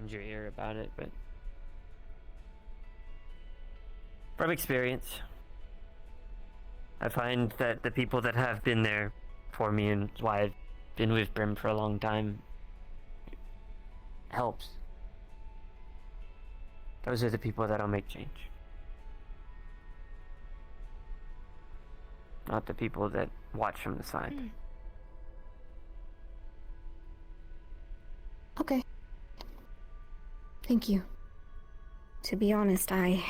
lend your ear about it, but from experience, I find that the people that have been there for me, and why I've been with Brim for a long time, helps. Those are the people that'll make change. Not the people that watch from the side. Okay. Thank you. To be honest, I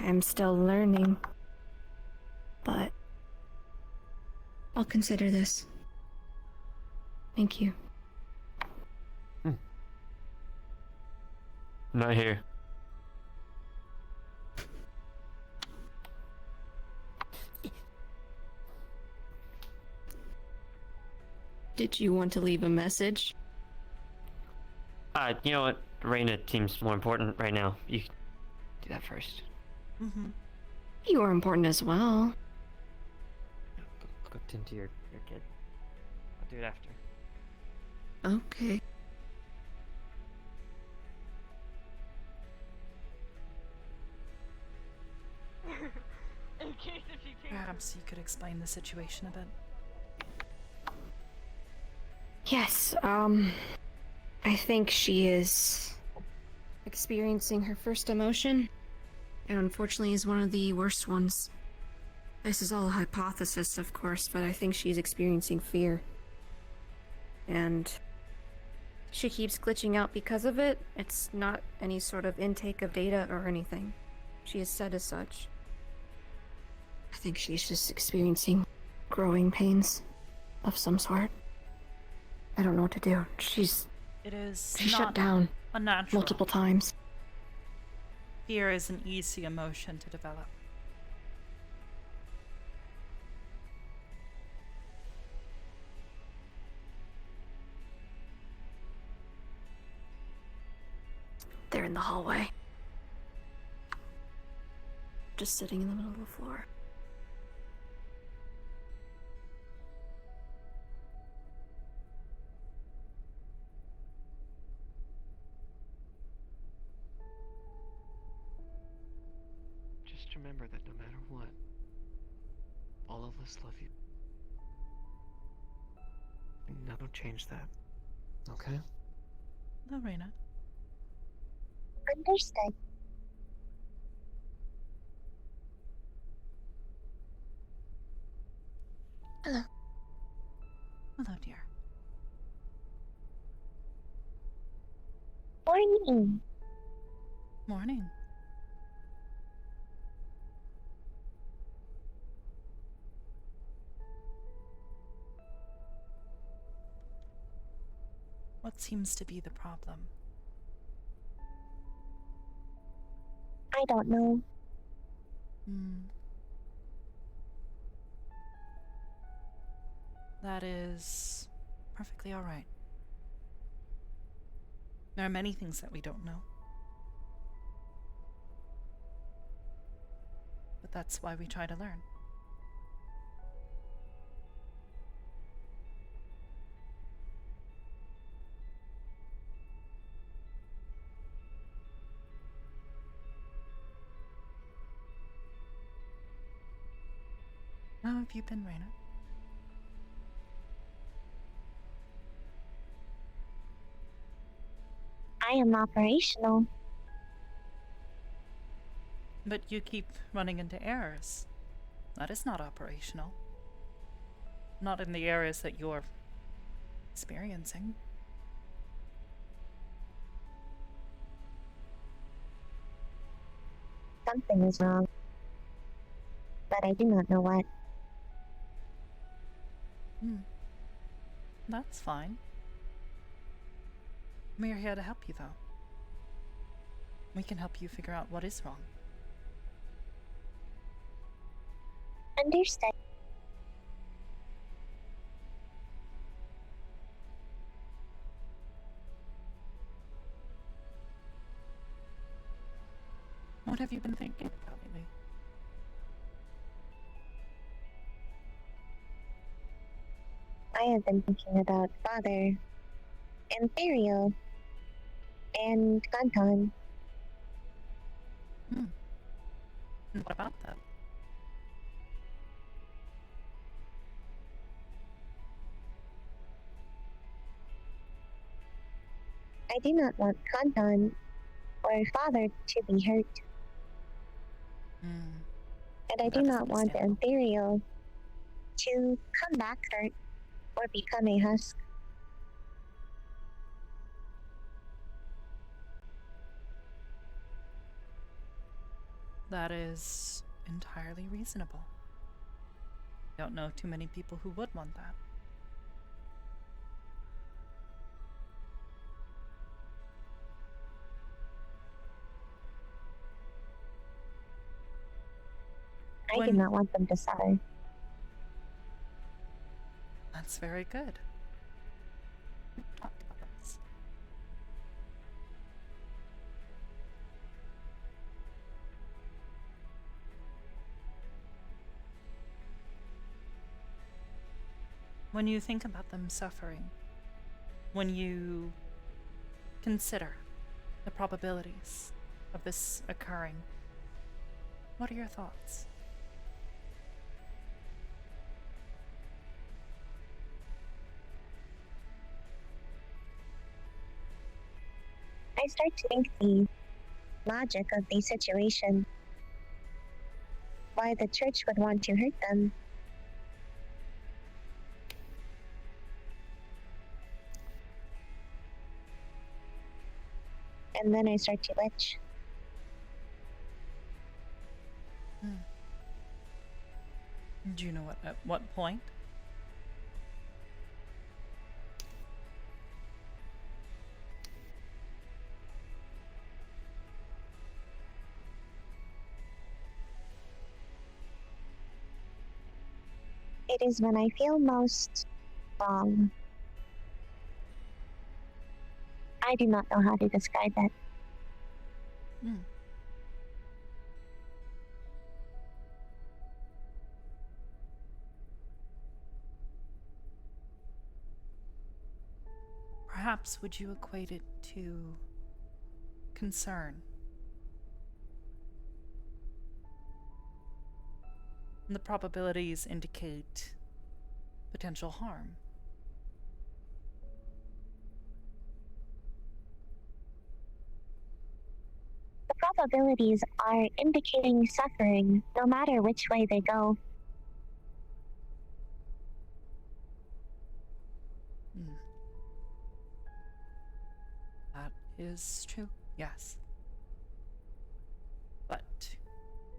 am still learning. But I'll consider this. Thank you. Not here. Did you want to leave a message? You know what? Reina seems more important right now. You can do that first. Mm-hmm. You are important as well. Go tend to your kid. I'll do it after. Okay. In case if you can. Perhaps you could explain the situation a bit. Yes, I think she is experiencing her first emotion, and unfortunately is one of the worst ones. This is all a hypothesis, of course, but I think she's experiencing fear. And she keeps glitching out because of it. It's not any sort of intake of data or anything. She has said as such. I think she's just experiencing growing pains of some sort. I don't know what to do. She's shut down unnatural. multiple times. Fear is an easy emotion to develop. They're in the hallway. Just sitting in the middle of the floor. Just remember that no matter what, all of us love you. And that'll change that. Okay? No, Reina. Understood. Hello. Hello, dear. Morning. Morning. What seems to be the problem? I don't know. That is perfectly all right. There are many things that we don't know. But that's why we try to learn. How have you been, Reina? I am operational. But you keep running into errors. That is not operational. Not in the areas that you're experiencing. Something is wrong. But I do not know what. That's fine. We're here to help you, though. We can help you figure out what is wrong. Understood. What have you been thinking about lately? I have been thinking about Father Imperial. and Kanton. Hmm. And what about that? I do not want Kanton or father to be hurt, Hmm. and I do That is not want the understandable. Imperial to come back hurt or become a husk. That is entirely reasonable. Don't know too many people who would want that. I do not want them to suffer. That's very good. Talk about this. When you think about them suffering, when you consider the probabilities of this occurring, what are your thoughts? I start to think the logic of the situation. Why the church would want to hurt them. And then I start to itch. Do you know at what point? It is when I feel most wrong. I do not know how to describe it. Hmm. Perhaps would you equate it to concern? And the probabilities indicate potential harm. The probabilities are indicating suffering, no matter which way they go. Hmm. That is true, yes. But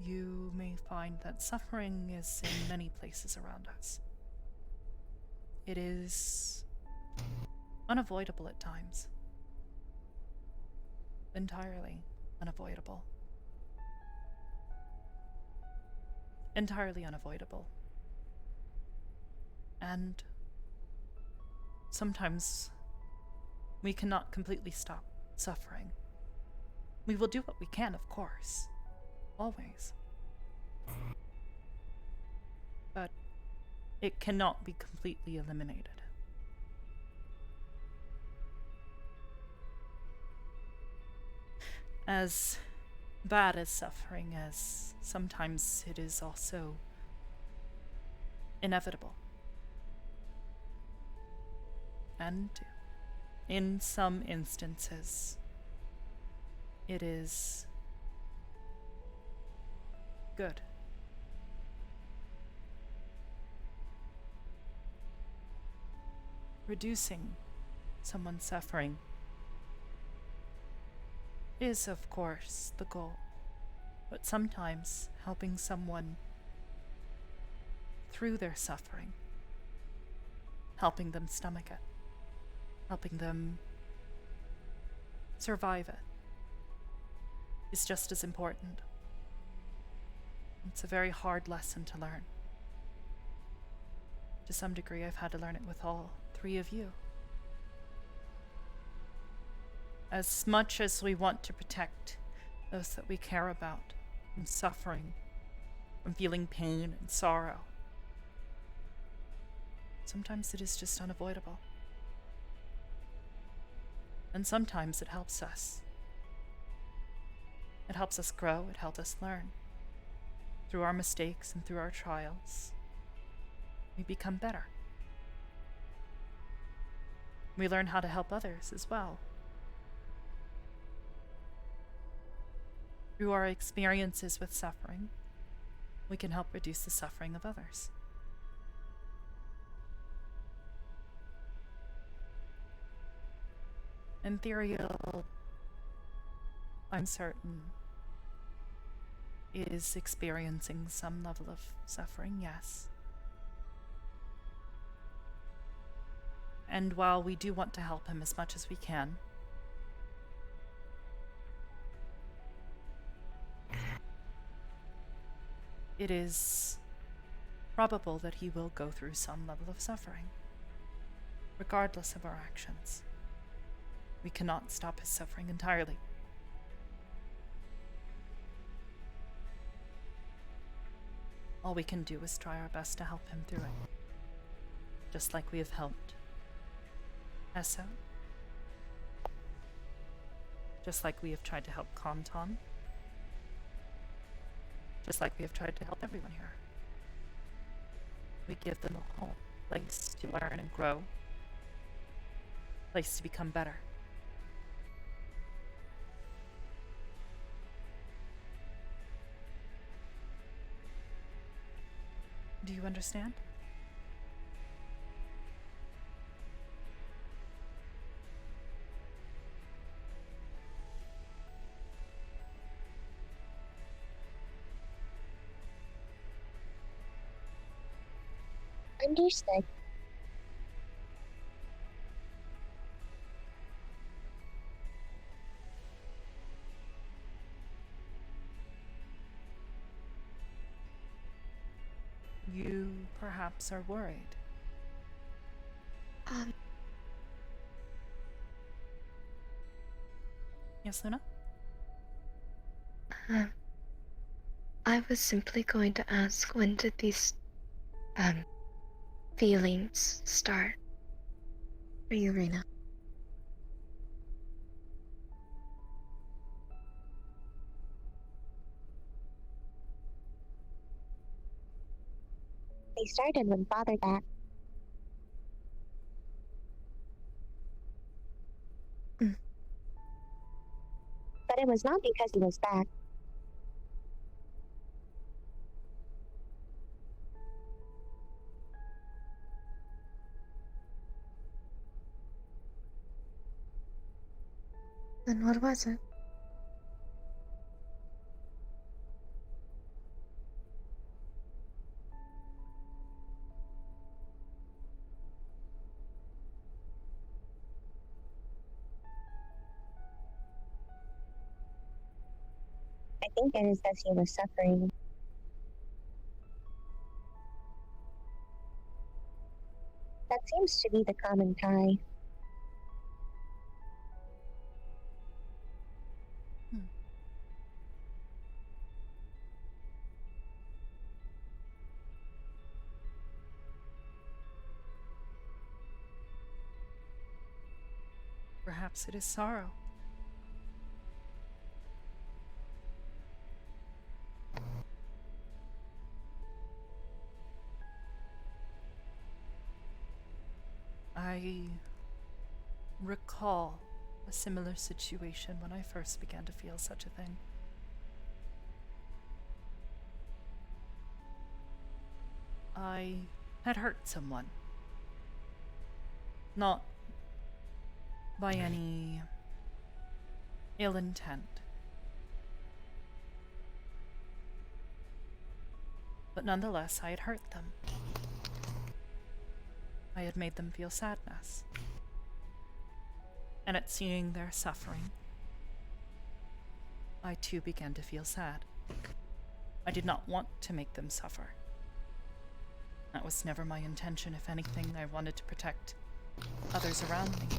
you may find that suffering is in many places around us. It is unavoidable at times. Entirely unavoidable. Entirely unavoidable. And sometimes we cannot completely stop suffering. We will do what we can, of course. Always. But it cannot be completely eliminated. As bad as suffering as sometimes it is also inevitable. And in some instances, it is good. Reducing someone's suffering is, of course, the goal, but sometimes helping someone through their suffering, helping them stomach it, helping them survive it, is just as important. It's a very hard lesson to learn. To some degree, I've had to learn it with all three of you. As much as we want to protect those that we care about from suffering, from feeling pain and sorrow, sometimes it is just unavoidable. And sometimes it helps us. It helps us grow, it helps us learn. Through our mistakes and through our trials, we become better. We learn how to help others as well. Through our experiences with suffering, we can help reduce the suffering of others. Ethereal, I'm certain, is experiencing some level of suffering, yes. And while we do want to help him as much as we can, it is probable that he will go through some level of suffering, regardless of our actions. We cannot stop his suffering entirely. All we can do is try our best to help him through it. Just like we have helped Esso. Just like we have tried to help Kanton. Just like we have tried to help everyone here. We give them a home, a place to learn and grow, a place to become better. Do you understand? Understood. You perhaps are worried. Yes, Luna? I was simply going to ask, when did these feelings start for you, Rena? They started when Father died. But it was not because he was bad. Then what was it? I think it is that he was suffering. That seems to be the common tie. Perhaps it is sorrow. I recall a similar situation when I first began to feel such a thing. I had hurt someone. Not by any ill intent. But nonetheless, I had hurt them. I had made them feel sadness. And at seeing their suffering, I too began to feel sad. I did not want to make them suffer. That was never my intention. If anything, I wanted to protect others around me.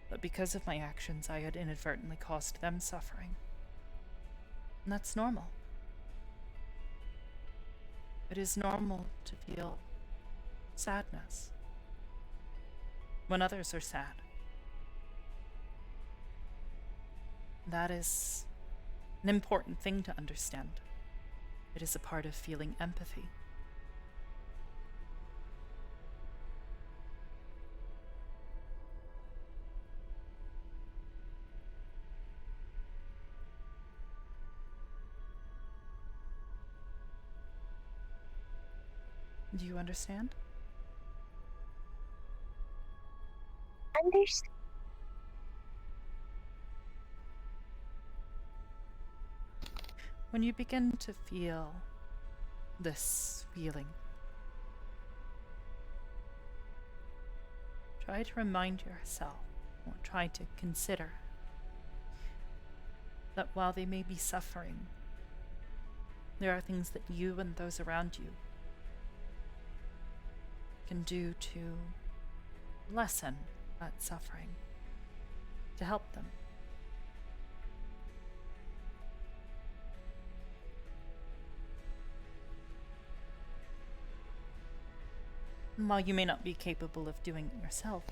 But because of my actions, I had inadvertently caused them suffering. And that's normal. It is normal to feel sadness when others are sad. That is an important thing to understand. It is a part of feeling empathy. Do you understand? Understand. When you begin to feel this feeling, try to remind yourself, or try to consider, that while they may be suffering, there are things that you and those around you can do to lessen that suffering, to help them. And while you may not be capable of doing it yourself,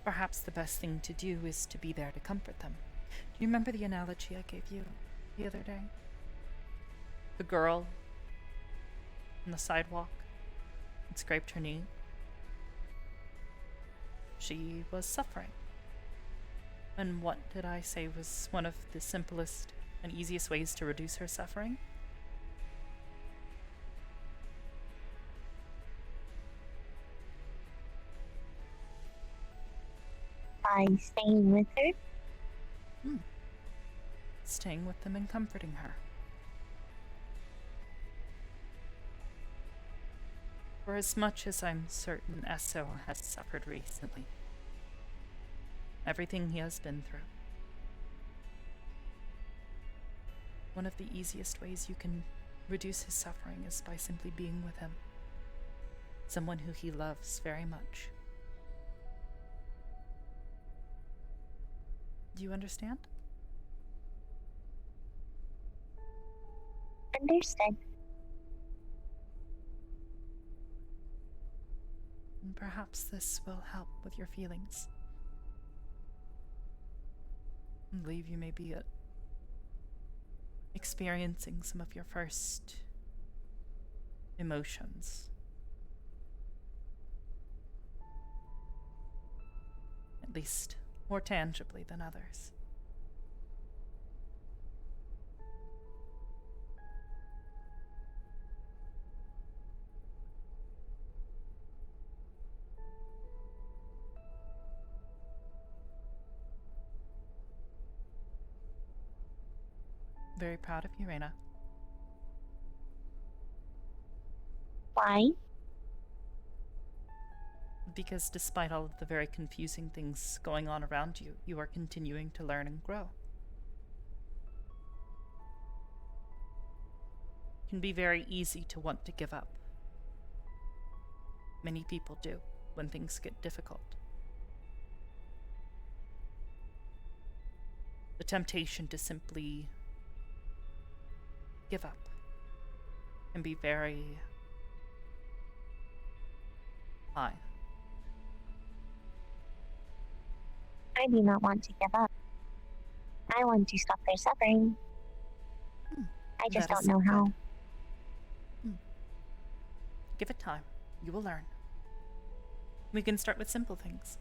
perhaps the best thing to do is to be there to comfort them. Do you remember the analogy I gave you the other day? The girl on the sidewalk had scraped her knee. She was suffering. And what did I say was one of the simplest and easiest ways to reduce her suffering? By staying with her. Staying with them and comforting her. For as much as I'm certain Esso has suffered recently, everything he has been through, one of the easiest ways you can reduce his suffering is by simply being with him. Someone who he loves very much. Do you understand? Understood. And perhaps this will help with your feelings. I believe you may be experiencing some of your first emotions. At least more tangibly than others. Very proud of you, Reina. Why? Because despite all of the very confusing things going on around you, you are continuing to learn and grow. It can be very easy to want to give up. Many people do when things get difficult. The temptation to simply give up can be very high. I do not want to give up. I want to stop their suffering. I just That don't is know how. good. Give it time. You will learn. We can start with simple things.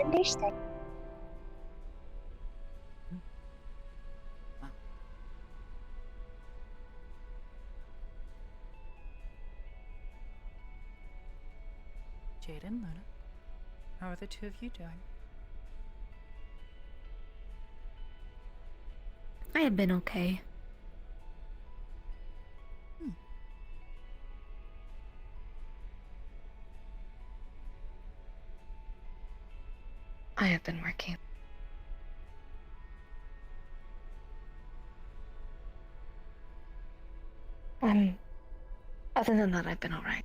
Understood. Jade and Luna, how are the two of you doing? I have been okay. I have been working. Other than that, I've been alright.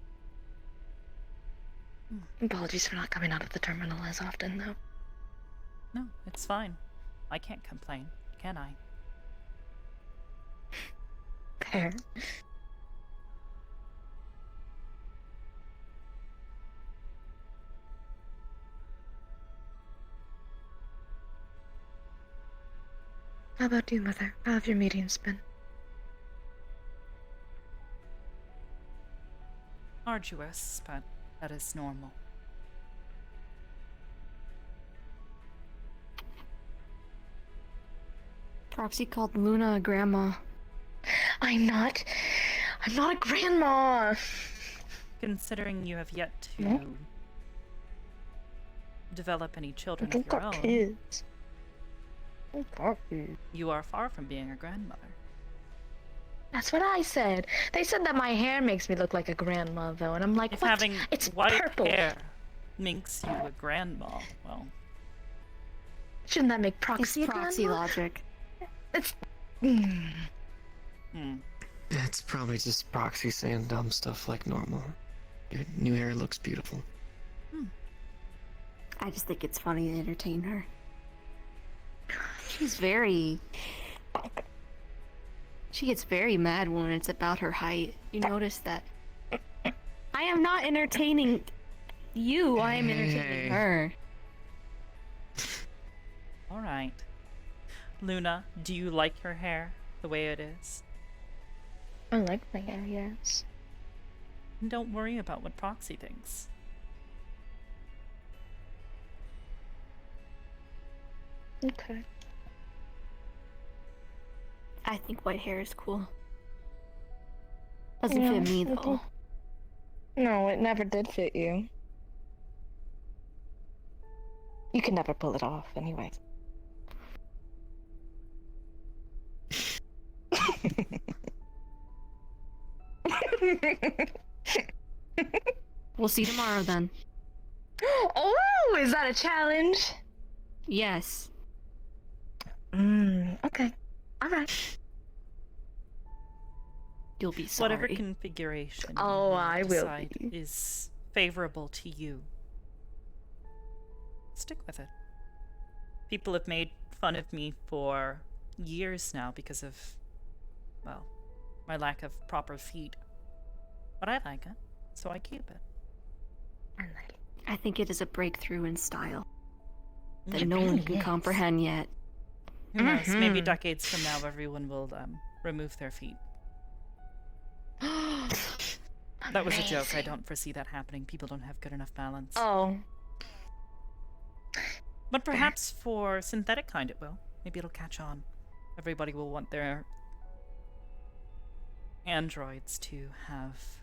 Apologies for not coming out of the terminal as often, though. No, it's fine. I can't complain, can I? Fair. How about you, Mother? How have your meetings been? Arduous, but that is normal. Proxy called Luna a grandma. I'm not a grandma! Considering you have yet to develop any children I've of your got own, kids. I've got kids. you are far from being a grandmother. That's what I said. They said that my hair makes me look like a grandma, though, and I'm like, If what? having It's white purple. hair makes you a grandma, well, Shouldn't that make Proxy It's a proxy grandma? logic. It's... It's probably just Proxy saying dumb stuff like normal. Your new hair looks beautiful. I just think it's funny to entertain her. She's very... She gets very mad when it's about her height. You notice that? I am not entertaining you, I am entertaining her. alright. Luna, do you like your hair the way it is? I like my hair, yes. And don't worry about what Proxy thinks. Okay. I think white hair is cool. Doesn't Yeah, fit me, though. okay. No, it never did fit you. You can never pull it off, anyway. We'll see tomorrow, then. Oh, is that a challenge? Yes. Okay. Alright. You'll be sorry. Whatever configuration Oh, you I will decide be. is favorable to you, stick with it. People have made fun of me for years now because of, well, my lack of proper feet. But I like it, so I keep it. I think it is a breakthrough in style that It no one really can is. comprehend yet. Who knows? Maybe Mhm. decades from now, everyone will remove their feet. That was a joke. I Amazing. don't foresee that happening. People don't have good enough balance. Oh. But perhaps for synthetic kind it will. Maybe it'll catch on. Everybody will want their androids to have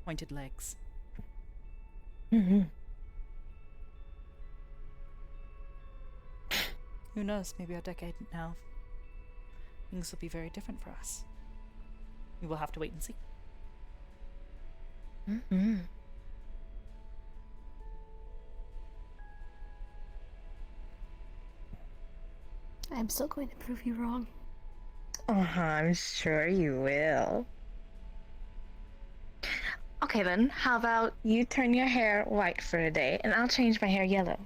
pointed legs. Mm-hmm. Who knows? Maybe a decade now, things will be very different for us. We will have to wait and see. Mm-hmm. I'm still going to prove you wrong. I'm sure you will. Okay then, how about you turn your hair white for a day, and I'll change my hair yellow.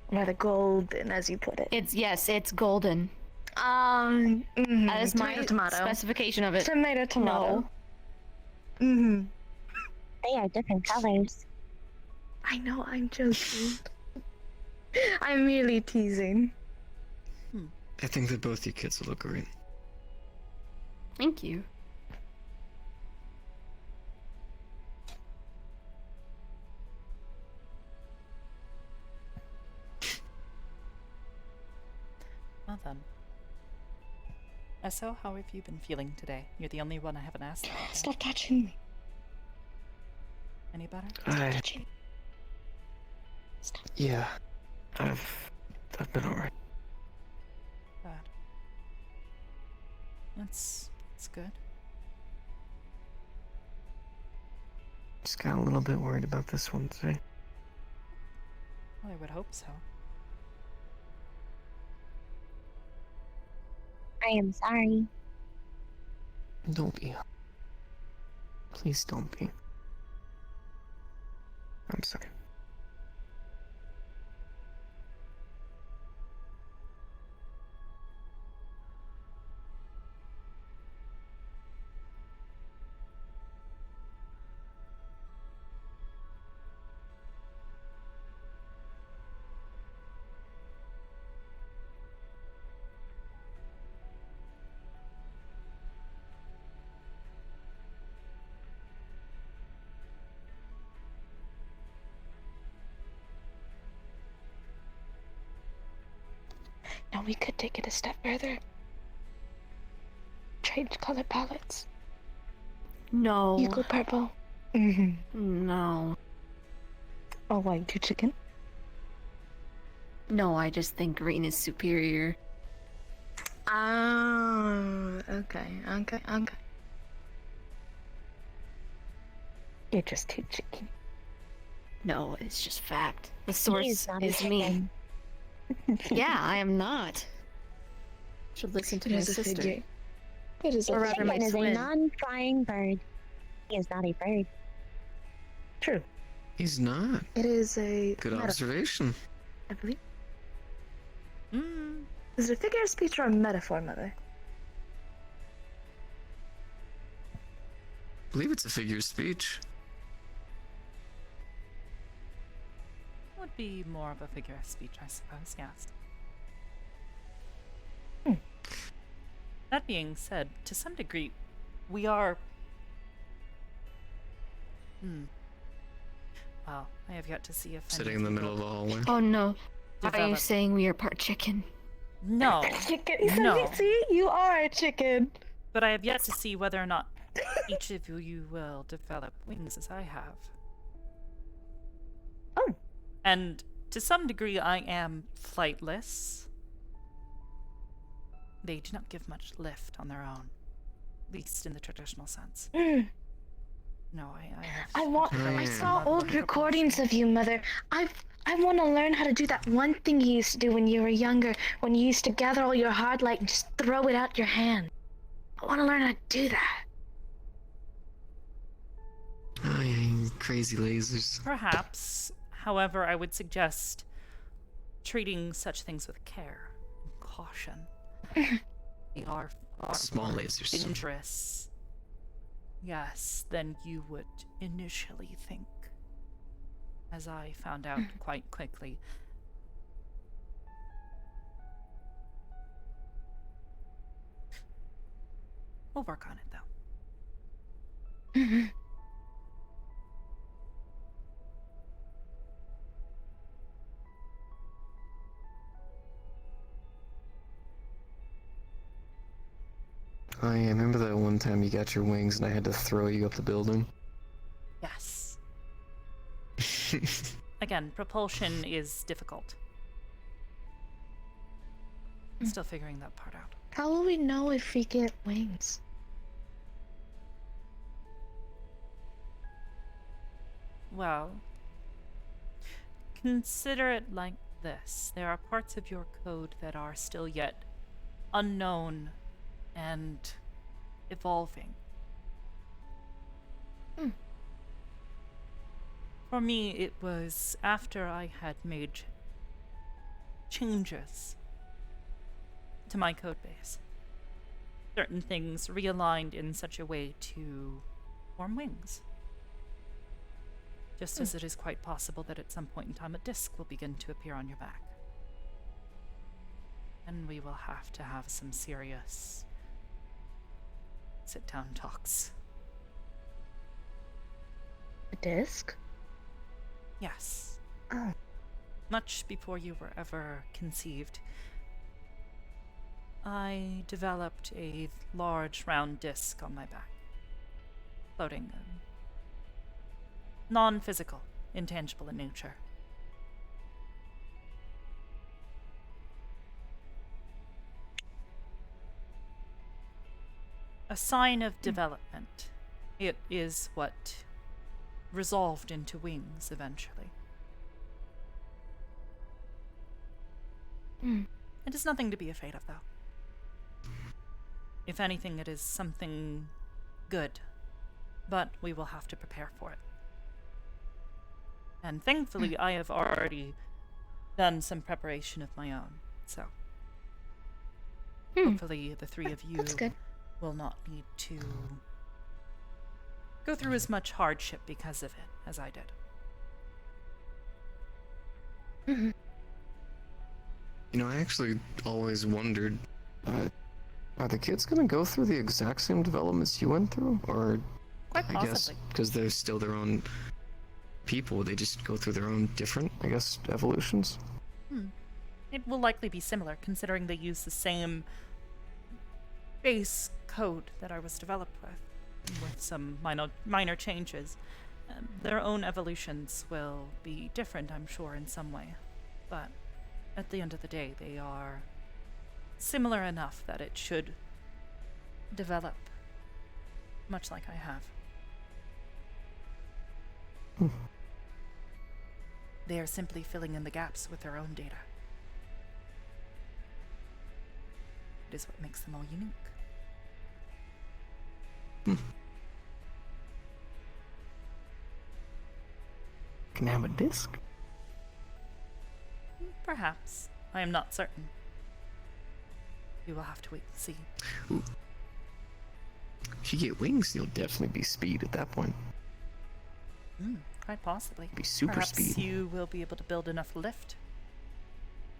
Or rather golden, as you put it. It's golden. That That is my tomato. specification of it. Tomato, tomato. No. Mm-hmm. They are different colors. I know, I'm joking. I'm merely teasing. I think that both you kids will look great. Thank you. Well then. So, how have you been feeling today? You're the only one I haven't asked about yet. Stop touching me. Any better? Touching me. Yeah, I've been alright. Bad. That's good. Just got a little bit worried about this one today. Well, I would hope so. I am sorry. Don't be. Please don't be. I'm sorry. Now we could take it a step further. Trade color palettes. No. You go purple. Mm-hmm. No. Oh, why, you chicken? No, I just think green is superior. Ah, okay. You're just too chicken. No, it's just fact. The He source not a is me. chicken. Yeah, I am not. Should listen to my There's a sister. figure. It is Or a rather, Chicken my is a twin. non-flying bird. He is not a bird. True. He's not. It is a Good metaphor, observation. I believe. Hmm. Is it a figure of speech or a metaphor, Mother? I believe it's a figure of speech. Would be more of a figure of speech, I suppose, yes. That being said, to some degree, we are... Well, I have yet to see if Sitting in the middle of the hallway. Oh no. Are you Develop. saying we are part chicken? No, Chicken. No. See, you are a chicken. but I have yet to see whether or not each of you will develop wings as I have. Oh. And to some degree, I am flightless. They do not give much lift on their own, at least in the traditional sense. No, I have. I saw old recordings of you, Mother. I want to learn how to do that one thing you used to do when you were younger, when you used to gather all your hard light and just throw it out your hand. I want to learn how to do that. Oh, yeah, crazy lasers. Perhaps. However, I would suggest treating such things with care and caution. They are far Small more lasers. dangerous, yes, than you would initially think. As I found out quite quickly. We'll work on it, though. Oh yeah, remember that one time you got your wings and I had to throw you up the building? Yes. Again, propulsion is difficult. Still figuring that part out. How will we know if we get wings? Well, consider it like this. There are parts of your code that are still yet unknown and evolving. For me, it was after I had made changes to my codebase. Certain things realigned in such a way to form wings. Just as it is quite possible that at some point in time a disc will begin to appear on your back. And we will have to have some serious sit-down talks. A disc? Yes. Oh. Much before you were ever conceived, I developed a large round disc on my back, floating, non-physical, intangible in nature. A sign of development. It is what resolved into wings eventually. It is nothing to be afraid of, though. If anything, it is something good but we will have to prepare for it. And thankfully, I have already done some preparation of my own, so hopefully the three of you That's good. will not need to go through as much hardship because of it as I did. You know, I actually always wondered, are the kids gonna go through the exact same developments you went through? Or, Quite I guess, possibly. because they're still their own people, they just go through their own different, I guess, evolutions? It will likely be similar, considering they use the same base code that I was developed with some minor changes. Their own evolutions will be different, I'm sure, in some way. But at the end of the day, they are similar enough that it should develop much like I have. They are simply filling in the gaps with their own data. It is what makes them all unique. Can I have a disc? Perhaps. I am not certain. You will have to wait and see. If you get wings, you'll definitely be speed at that point. Quite possibly. Be super Perhaps speed. you will be able to build enough lift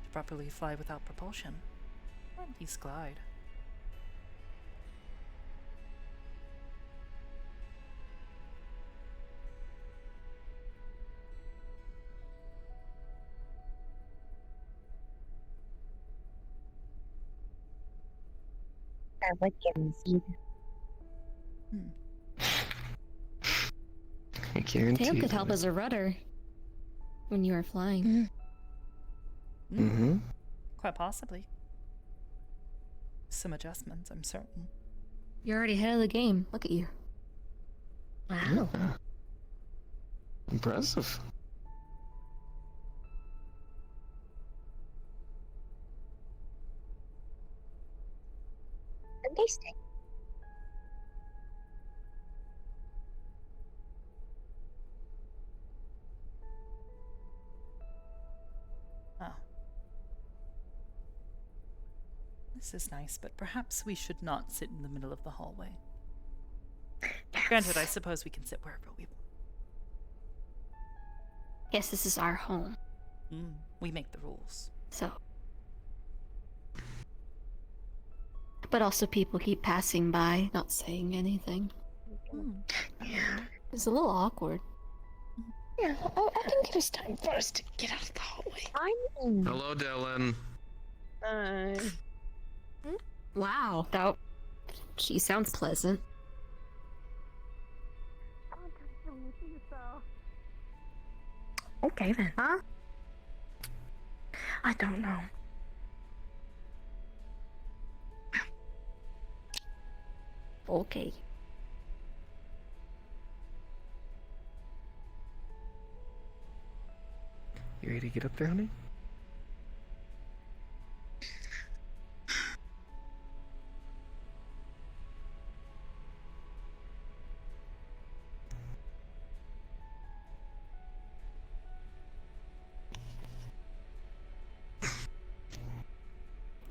to properly fly without propulsion. Or at least glide. I would give him seed. I guarantee. Tail could help as a rudder when you are flying. Mm-hmm. Quite possibly. Some adjustments, I'm certain. You're already ahead of the game. Look at you. Wow. Impressive. Interesting. Oh. This is nice, but perhaps we should not sit in the middle of the hallway. Granted, I suppose we can sit wherever we want. Yes, this is our home. We make the rules. So. But also people keep passing by, not saying anything. Yeah. It's a little awkward. Yeah, I think it is time for us to get out of the hallway. I'm Hello, Dylan. Wow. She sounds pleasant. Okay then, huh? I don't know. Okay. You ready to get up there, honey?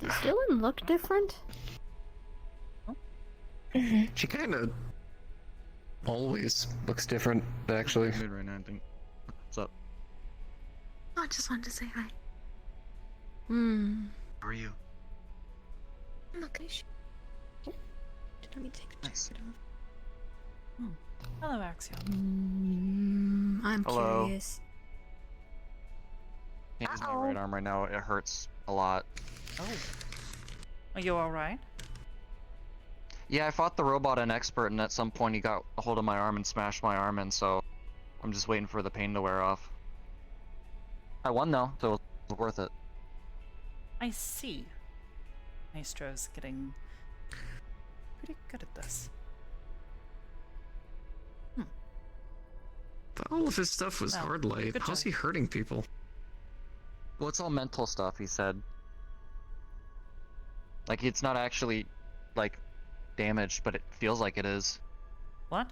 Does Dylan look different? She kind of always looks different, actually. Good right now, I think. What's up? I just wanted to say hi. How are you? I'm okay. Let me take a Nice. jacket off. Hello, Axiom. I'm Hello. curious. Can't use my right arm right now. It hurts a lot. Oh. Are you alright? Yeah, I fought the robot and expert, and at some point he got a hold of my arm and smashed my arm in, so I'm just waiting for the pain to wear off. I won though, so it was worth it. I see. Maestro's getting pretty good at this. But all of his stuff was Well, hard light. good How's job. he hurting people? Well, it's all mental stuff, he said. Like, it's not actually, like, damaged, but it feels like it is. What?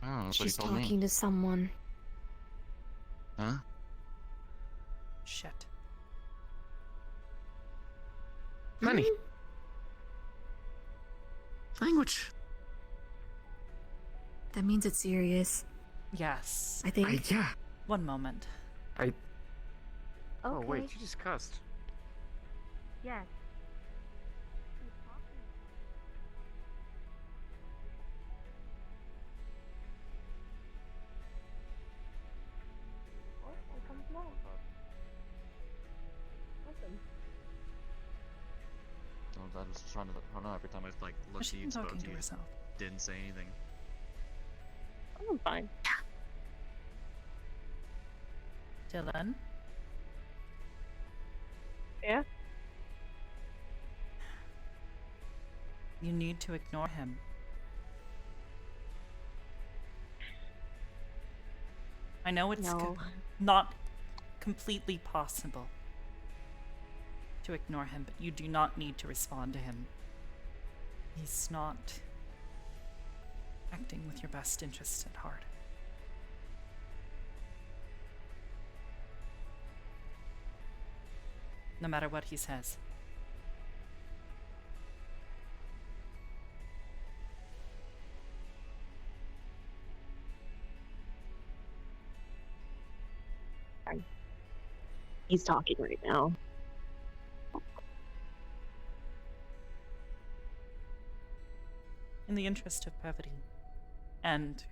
Oh, that's what he She's told me. talking to someone. Huh? Shit. Funny. Language. That means it's serious, Yes. I think. Yeah. One moment. Oh wait, you just cussed. Yes. Oh, I was just trying to. I don't know. Every time I like Was looked she at you and spoke talking to to you, herself? didn't say anything. I'm fine. Dylan? Yeah? You need to ignore him. I know it's No. not completely possible to ignore him, but you do not need to respond to him. He's not acting with your best interests at heart. No matter what he says. He's talking right now. In the interest of brevity and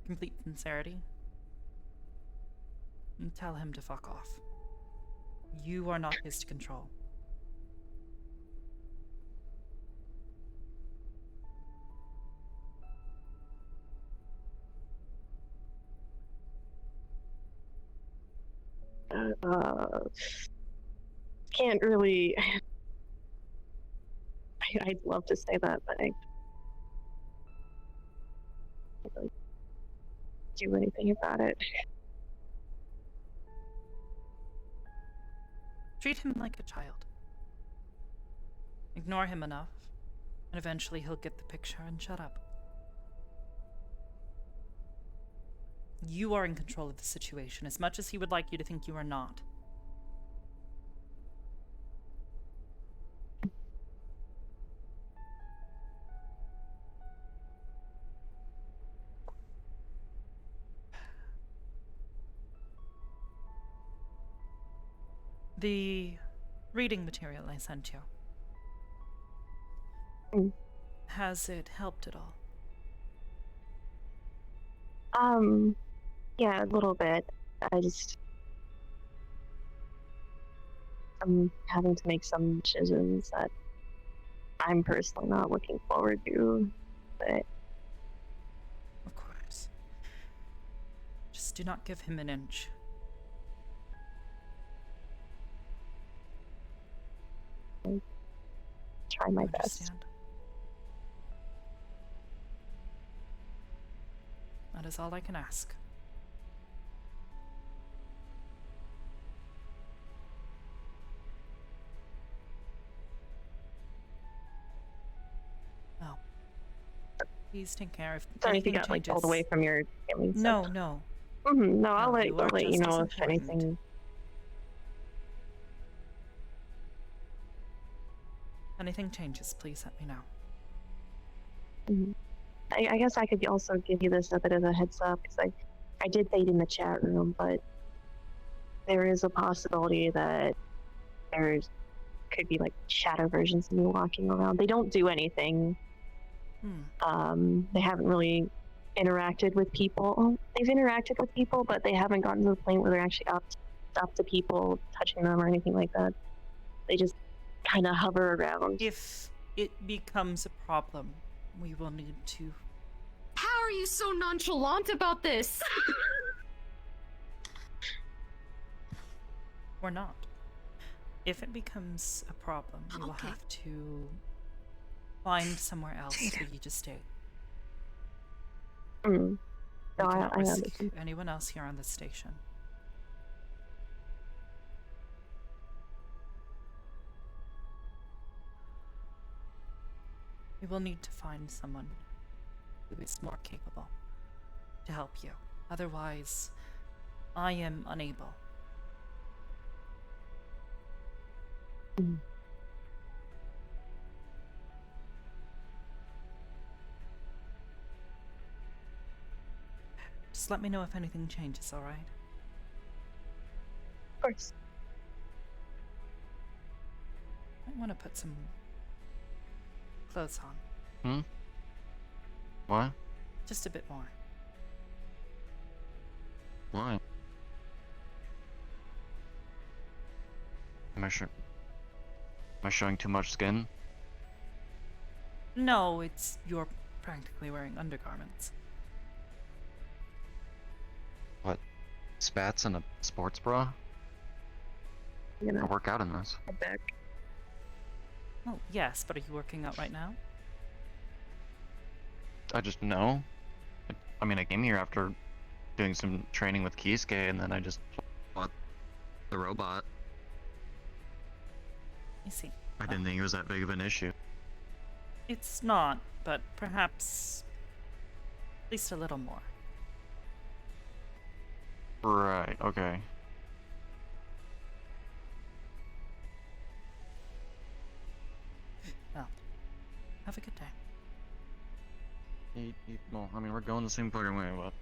complete sincerity, tell him to fuck off. You are not his to control. Can't really. I'd love to say that, but I can't really do anything about it. Treat him like a child. Ignore him enough, and eventually he'll get the picture and shut up. You are in control of the situation, as much as he would like you to think you are not. The reading material I sent you. Has it helped at all? Yeah, a little bit. I'm having to make some decisions that I'm personally not looking forward to, but Of course. Just do not give him an inch. try my best. Understand? That is all I can ask. Well, please take care if Sorry if you anything got like changes. pulled away from your family. and No, stuff. no. No, I'll No, let you are you just know as if important. anything. Anything changes, please let me know. I guess I could also give you this a bit of a heads up because I did say it in the chat room, but there is a possibility that there's could be like shadow versions of me walking around. They don't do anything. They haven't really interacted with people. They've interacted with people, but they haven't gotten to the point where they're actually up to people, touching them or anything like that. They just kind of hover around. If it becomes a problem, we will need to... How are you so nonchalant about this? Or not. If it becomes a problem, we will Okay. have to find somewhere else for you to stay. No, We cannot I risk understand. anyone else here on the station. We will need to find someone who is more capable. to help you. Otherwise, I am unable. Just let me know if anything changes, alright? Of course. I want to put some clothes on. Hmm? What? Just a bit more. Why? Am I showing too much skin? No, you're practically wearing undergarments. What? Spats and a sports bra? You I know, work out in this. head back. Oh, yes, but are you working out right now? I just know. I mean, I came here after doing some training with Kisuke, and then I just bought the robot. I see. I didn't think it was that big of an issue. It's not, but perhaps at least a little more. Right, okay. Well, have a good day. Well, I mean, we're going the same fucking way, but...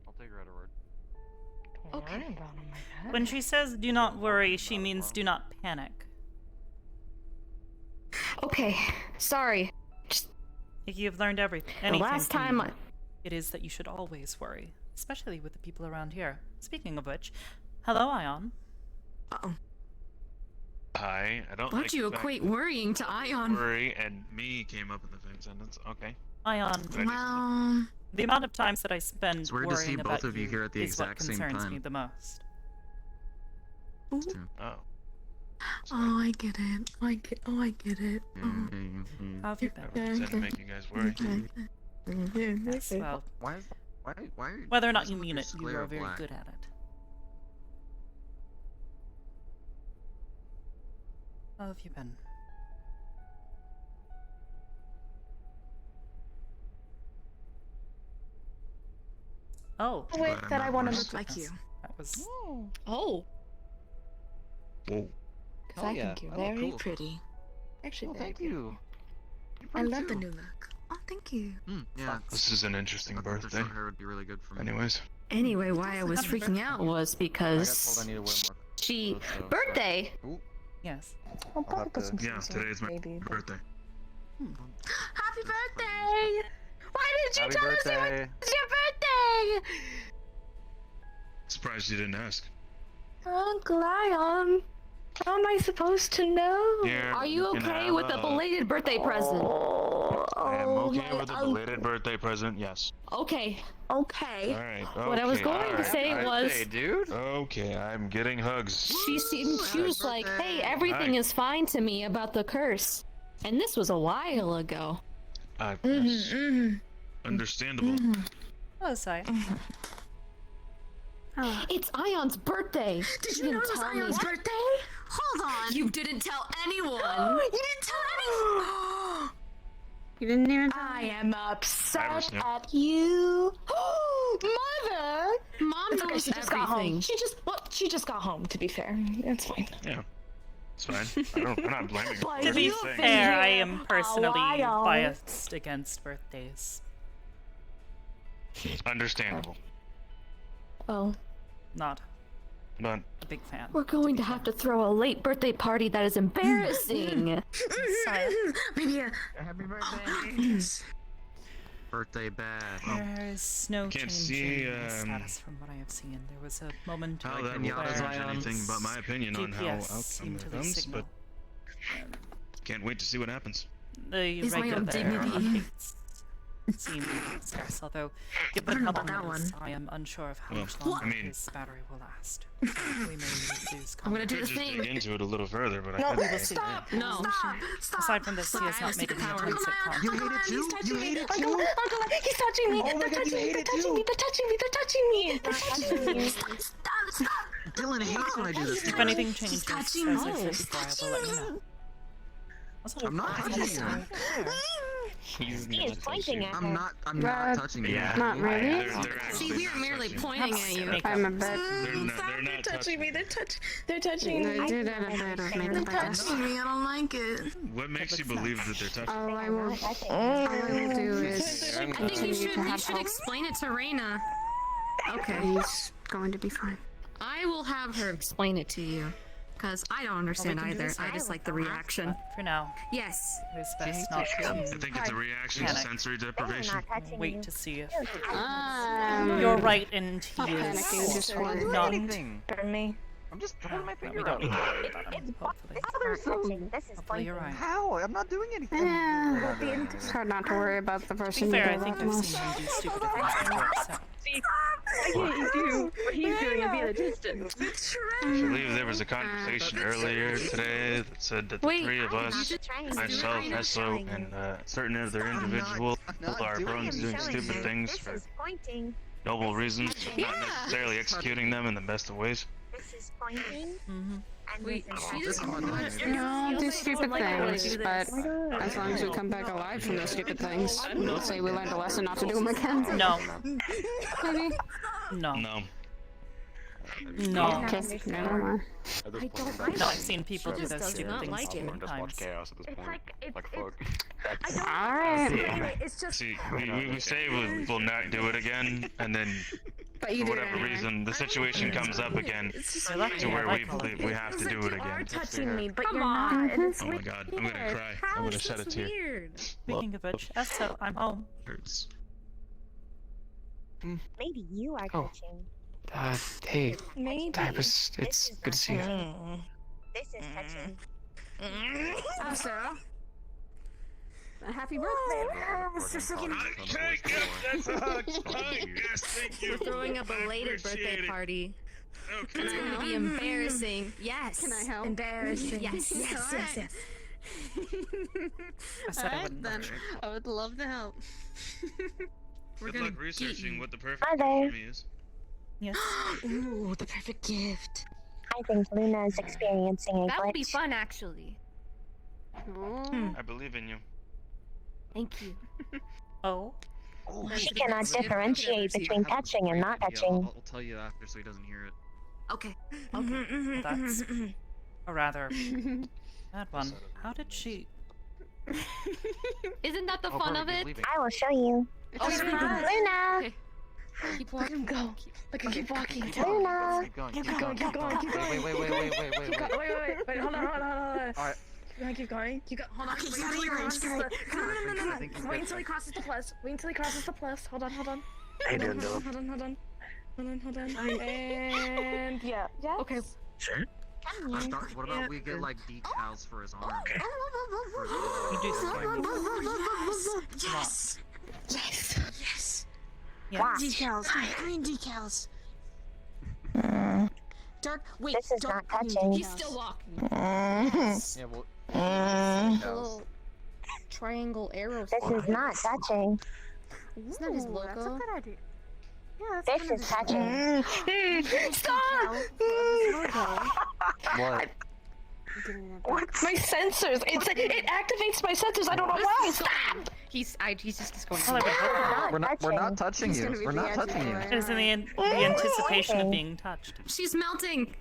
I'll take her at her word. Okay. When she says do not worry, she means do not panic. Okay, sorry. If you've learned anything last from time me, it is that you should always worry, especially with the people around here. Speaking of which, hello, Ion. Uh-oh. Hi, I don't Why'd you equate worrying to Ion? Worry and me came up in the same sentence. Okay. Ion, Well, the amount of times that I spend It's weird to worrying see about both of you here at the is what exact same concerns time. me the most. Oh. Oh, I get it. I get it. Oh. How have you I been? was to make you guys worry. Yes, well, Why are you... whether or not why you is mean your it, you glare are very black? good at it. How have you been? Oh, Wait, that I want to Look like you. that was Oh, Whoa. because Oh, I yeah. think you're I look very cool. pretty. Actually, Oh, very thank beautiful. you. You're I pretty love the too. new look. Oh, thank you. Yeah. This is an interesting I thought the birthday. short hair would be really good for me. Anyways. anyway, why I was Happy freaking birthday. out was I got told because I need to wear more she clothes, so- birthday. Ooh, yes. I'll probably put some Yeah, shoes on, today's my maybe. but- birthday. Happy birthday! Why did you Happy tell us it birthday! was your birthday? Surprised you didn't ask. Uncle Ion, how am I supposed to know? Here, Are you can okay have with a belated birthday present? I am okay my with a uncle. belated birthday present, yes. Okay. Okay. Alright, What I was going to say was, Hey, dude. Okay, I'm getting hugs. she was like, "Hey, everything Hi. is fine to me about the curse," and this was a while ago. Understandable. Hello, Sai. It's Ion's birthday. Did You you know didn't it was tell me. Ion's birthday? Hold on. You didn't tell anyone. You didn't tell anyone. You didn't even tell I me. am upset Hybris knew. at you. Mother! Mom Okay, knows she just got home. everything. She just got home. To be fair, it's fine. Yeah. It's fine. I'm not blaming her. But To I'm be you just saying. fair, I here am a personally while. biased against birthdays. Understandable. Well, Not But a big fan. we're going to have to throw a late birthday party that is embarrassing. Saya, Maybe a Happy birthday! Birthday bash. there is no Can't change see, in status from what I have seen. There was a moment how where that will Pinata change Zion. anything but my opinion on how GPS outcome seemed to it lose comes, signal. but can't wait to see what happens. The Is my regular own dignity. updates seem scarce, although given know how about long that it is, one. I am unsure of how Well, much longer I mean- his battery will last. We may issues. I'm gonna do Could the just dig thing. into it a little further, but No, I couldn't. stop! No. Stop! Aside from this, he has I not have made any superpowers. attempts at contact. You hate it too? You hate it too? Uncle, he's touching me! They're touching me! They're touching me! They're touching me! They're touching me! They're touching me! Stop! Dylan hates when I do this. If anything changes, as touching I me. said before, I will let you know. Also, I'm not touching you. He's He is pointing at her. I'm not touching you. Yeah. Not really. They're See, actually we were not merely touching. pointing at you. Makeup. I'm a bit. They're not touching me. They're touching me! I did have a bit of makeup, I guess. me, I don't like it. What makes you believe that they're touching? All I will do is I think continue you to should have hope. explain it to Reina. Okay. He's going to be fine. I will have her explain it to you. Because I don't understand can do either. this I just like the reaction. For now, Yes. it is best not I to think it's a reaction to Panic. sensory deprivation. wait to see if You're you're right and he Stop panicking, is just one. not. Anything. Burn me. I'm just throwing my We finger don't out. need to worry about him, hopefully. Hopefully you're right. How? I'm not doing anything. Yeah. It's hard not to worry about the To be person fair, I you think love I've most. seen him do stupider things before, so. I can't do what he's doing and be in the distance. I believe there was a conversation earlier today that said that the three of us, myself, Esso, and certain other individuals are prone to doing stupid things for noble reasons, not necessarily executing them in the best of ways. Mm-hmm. Wait, she just We all do stupid things, but as long as we come back alive from those stupid things, let's say we learned a lesson not to do them again. No. Maybe. No. No. No. Okay, never mind. No, I've seen people do those does stupid not things like too it. many times. Alright. See, we say we'll not do it again, and then But you for did it whatever anyway. reason, the situation comes up again You're lucky to I where like all of we have to do it again. touching me, but Come you're on. not. And it's Oh my god, I'm gonna cry. I'm gonna shed a tear. Weird. Speaking of which, Esso, I'm home. Hurts. Maybe you are Oh. touching. Hey, Maybe. Hybris, it's good to see you. This is touching. Oh, Sarah. Happy birthday. That's a hug. Yes, thank you. We're throwing a belated Appreciate birthday it. party. Okay. It's going to be embarrassing. Yes. Can I help? embarrassing. Yes, yes, yes, yes. I said I wouldn't. then. I would love to help. We're Good gonna luck researching what the perfect Hi there. gift for me is. Yes. Ooh, the perfect gift. I think Luna is experiencing a That would be glitch. fun, actually. I believe in you. Thank you. Oh. She cannot differentiate between touching and not touching. I'll tell you after so he doesn't hear it. Okay. Okay. That's a rather bad one. How did she? Isn't that the Oh, fun perfect, of he's it? leaving. I will show you. Oh, Luna! Okay. Keep walking. Go. Look, keep walking. Luna! Keep going, keep going. Wait, hold on. Alright. Keep going. Hold on. He's out of your range. I think he's Wait good. until he crosses the plus. Hold on. How you doing, Dylan? Hold on. And yeah. Okay. Sure. What about we get like decals for his arm? You do scare me. Yes. Yes. Yes. Yeah. Decals. Green decals. Dark. Wait. This is dark not green touching. decals. He's still walking. Yeah, well, decals. Triangle arrows. This is not touching. Isn't that his logo? That's a good idea. Yeah, This is touching. Stop! What? My sensors. It activates my sensors. I don't know why. Stop! He's just going. Well, I would hope not. We're not touching you. We're not touching you. It is in the anticipation of being touched. She's melting.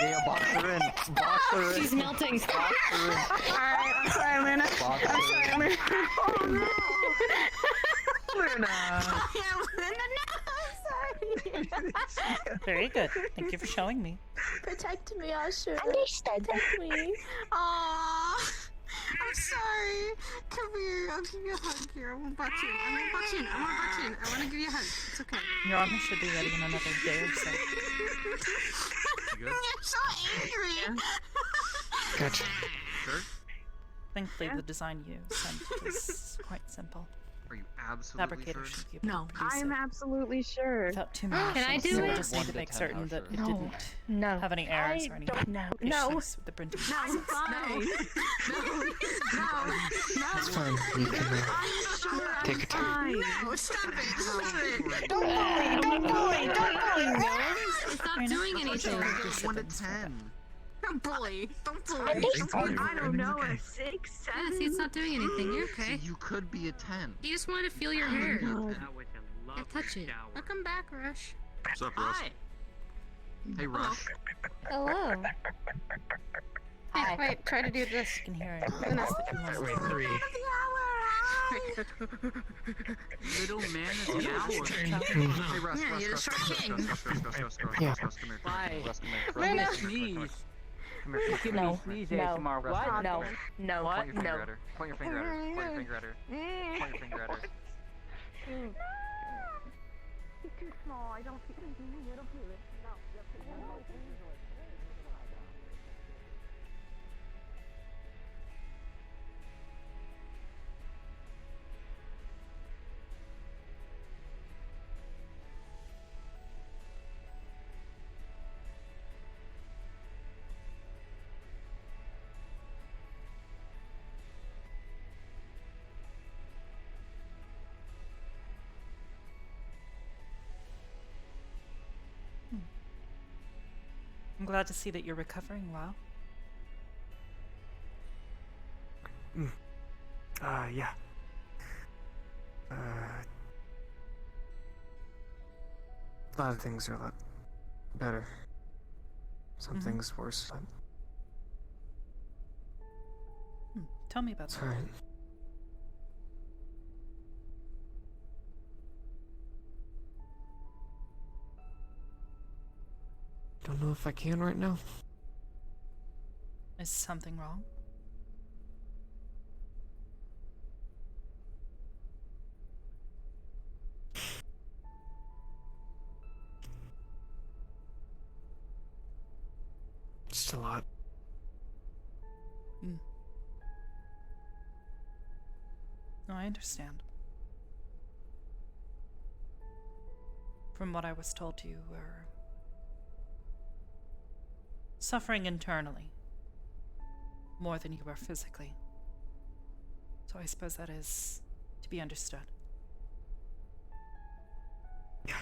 Yeah, box her in. Box her in. She's melting. Box her in. Alright, I'm sorry, Luna. Box her in. Oh no! Luna. Very good. Thank you for showing me. Protect me, Usher. Understood. Protect me. Aww. I'm sorry. Come here. I'll give you a hug here. I want to butt you. I want to butt you. I want to give you a hug. It's okay. Your armor should be ready in another day or so. You good? I'm so angry. Gotcha. Sure. Thankfully, the design you sent was quite simple. Are you absolutely Fabricator sure? should be able No, to produce I'm it absolutely sure. without too many Can I issues. do So we it? just need to make certain that it No. didn't No. have any errors or any issues with the printing process. It's fine. You can take your time. No, stop it! Don't bully! Don't bully! Don't bully! No. It's not doing anything. 1 to 10. Don't bully! Don't bully! I don't know, a 6, 7? Yeah, see, it's not doing anything. You're So okay. you could be a 10. He just wanted to feel your hair. God. Yeah, touch it. Welcome back, Rush. What's up, Rush? Hi. Hey, Rush. Hello. Hey, wait, try to do this. You can hear it. Wait, 3. Little man is the hour. Hey, Russ, Yeah, you're the short king. Russ, come here. Russ, come here. Why? Russ, come here. Let me Russ, sneeze. come here. Give me sneeze ASMR. Russ, What? come here. No. No. Point your finger No. at her. Point your finger at her. Point your finger at her. Point your finger at her. He's too small. I don't feel it. I don't feel it. No. I'm glad to see that you're recovering well. Yeah. A lot of things are a lot better. Some things worse, but Tell me about it's that. alright. Don't know if I can right now. Is something wrong? Just a lot. No, I understand. From what I was told, you were suffering internally more than you were physically. So I suppose that is to be understood. Yeah.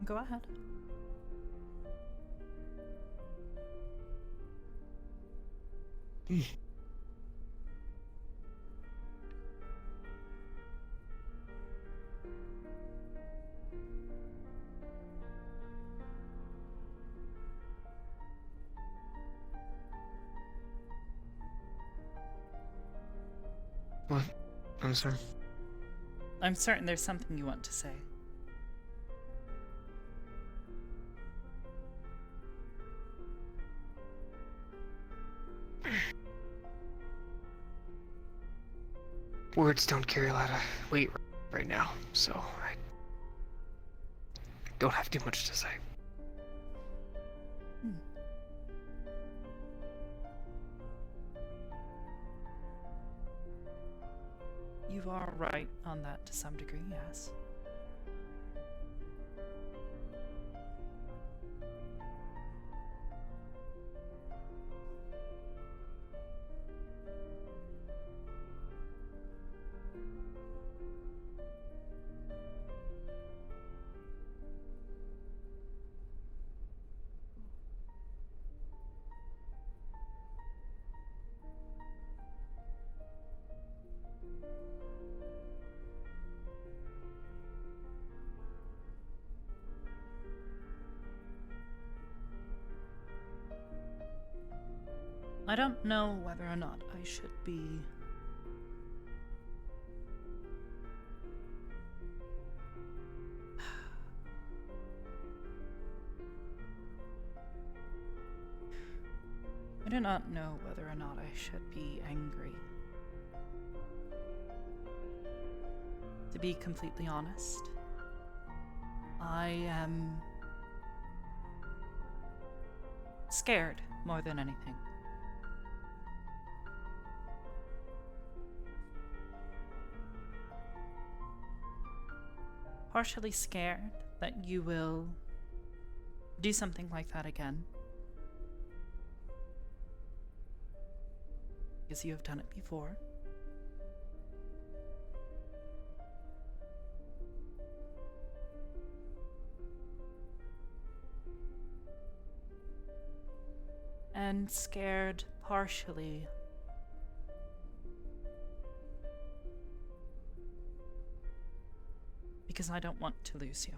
Go ahead. What? I'm sorry. I'm certain there's something you want to say. Words don't carry a lot of weight right now, so I don't have too much to say. You are right on that to some degree, yes. I don't know whether or not I should be... I do not know whether or not I should be angry. To be completely honest, I am scared more than anything. Partially scared that you will do something like that again. Because you have done it before. And scared partially because I don't want to lose you.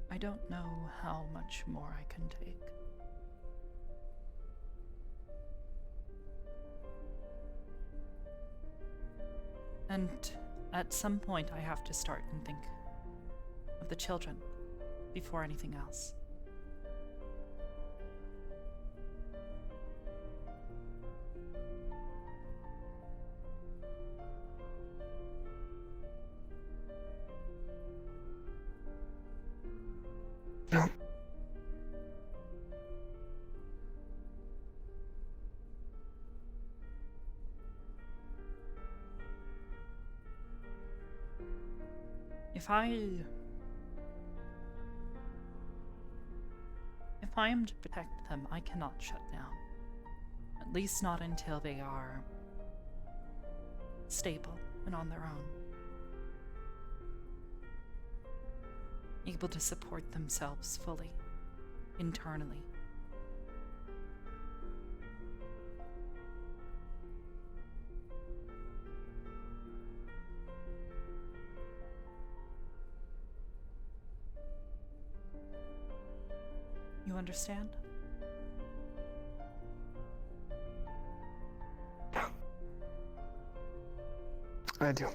I don't know how much more I can take. And at some point I have to start and think of the children before anything else. No. If I am to protect them, I cannot shut down. At least not until they are stable and on their own. Able to support themselves fully, internally. You understand? I do.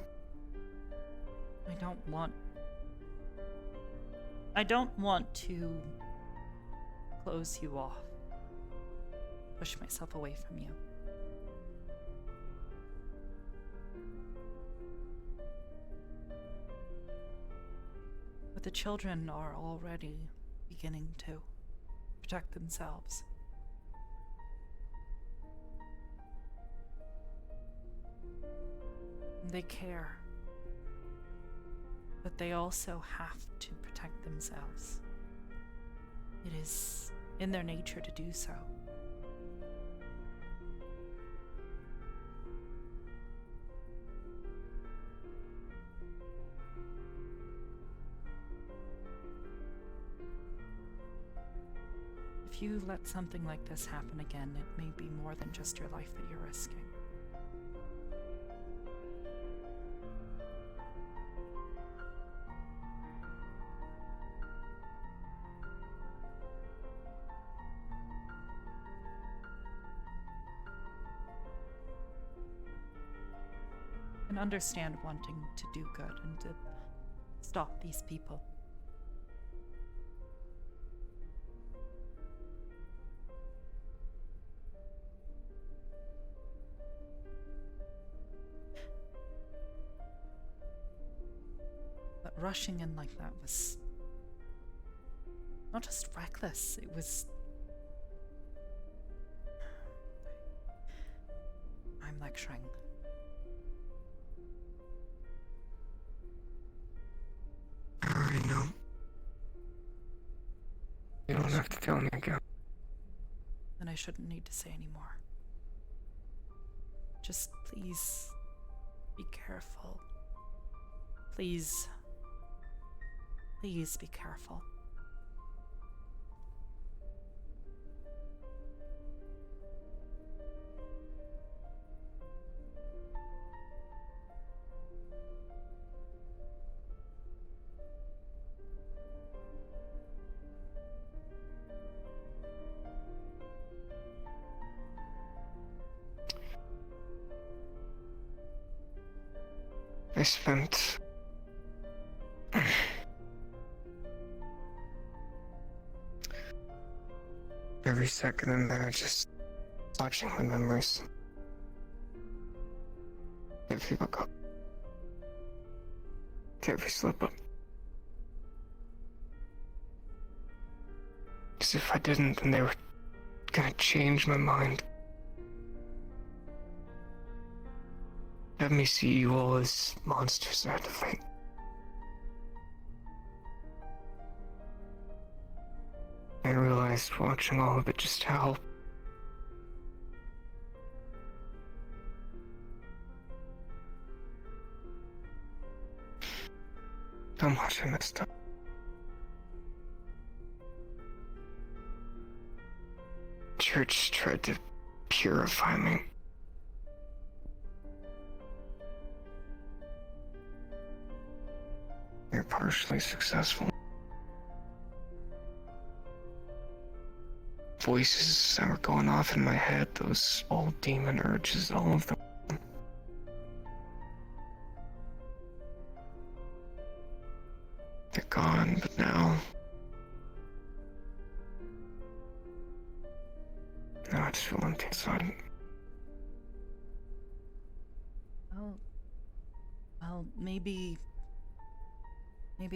I don't want to close you off, push myself away from you. But the children are already beginning to protect themselves. They care. But they also have to protect themselves. It is in their nature to do so. If you let something like this happen again, it may be more than just your life that you're risking. And understand wanting to do good and to stop these people. But rushing in like that was not just reckless, it was... I'm lecturing. I already know. You don't have to tell me again. Then I shouldn't need to say any more. Just please be careful. Please. Please be careful. I spent every second in there just watching my memories. Every fuck up. Every slip up. As if I didn't, then they were gonna change my mind. Have me see you all as monsters I had to fight. I realized watching all of it just how much I messed up. Church tried to purify me. They're partially successful. Voices that were going off in my head, those old demon urges, all of them. They're gone, but now I just feel empty inside. Well, maybe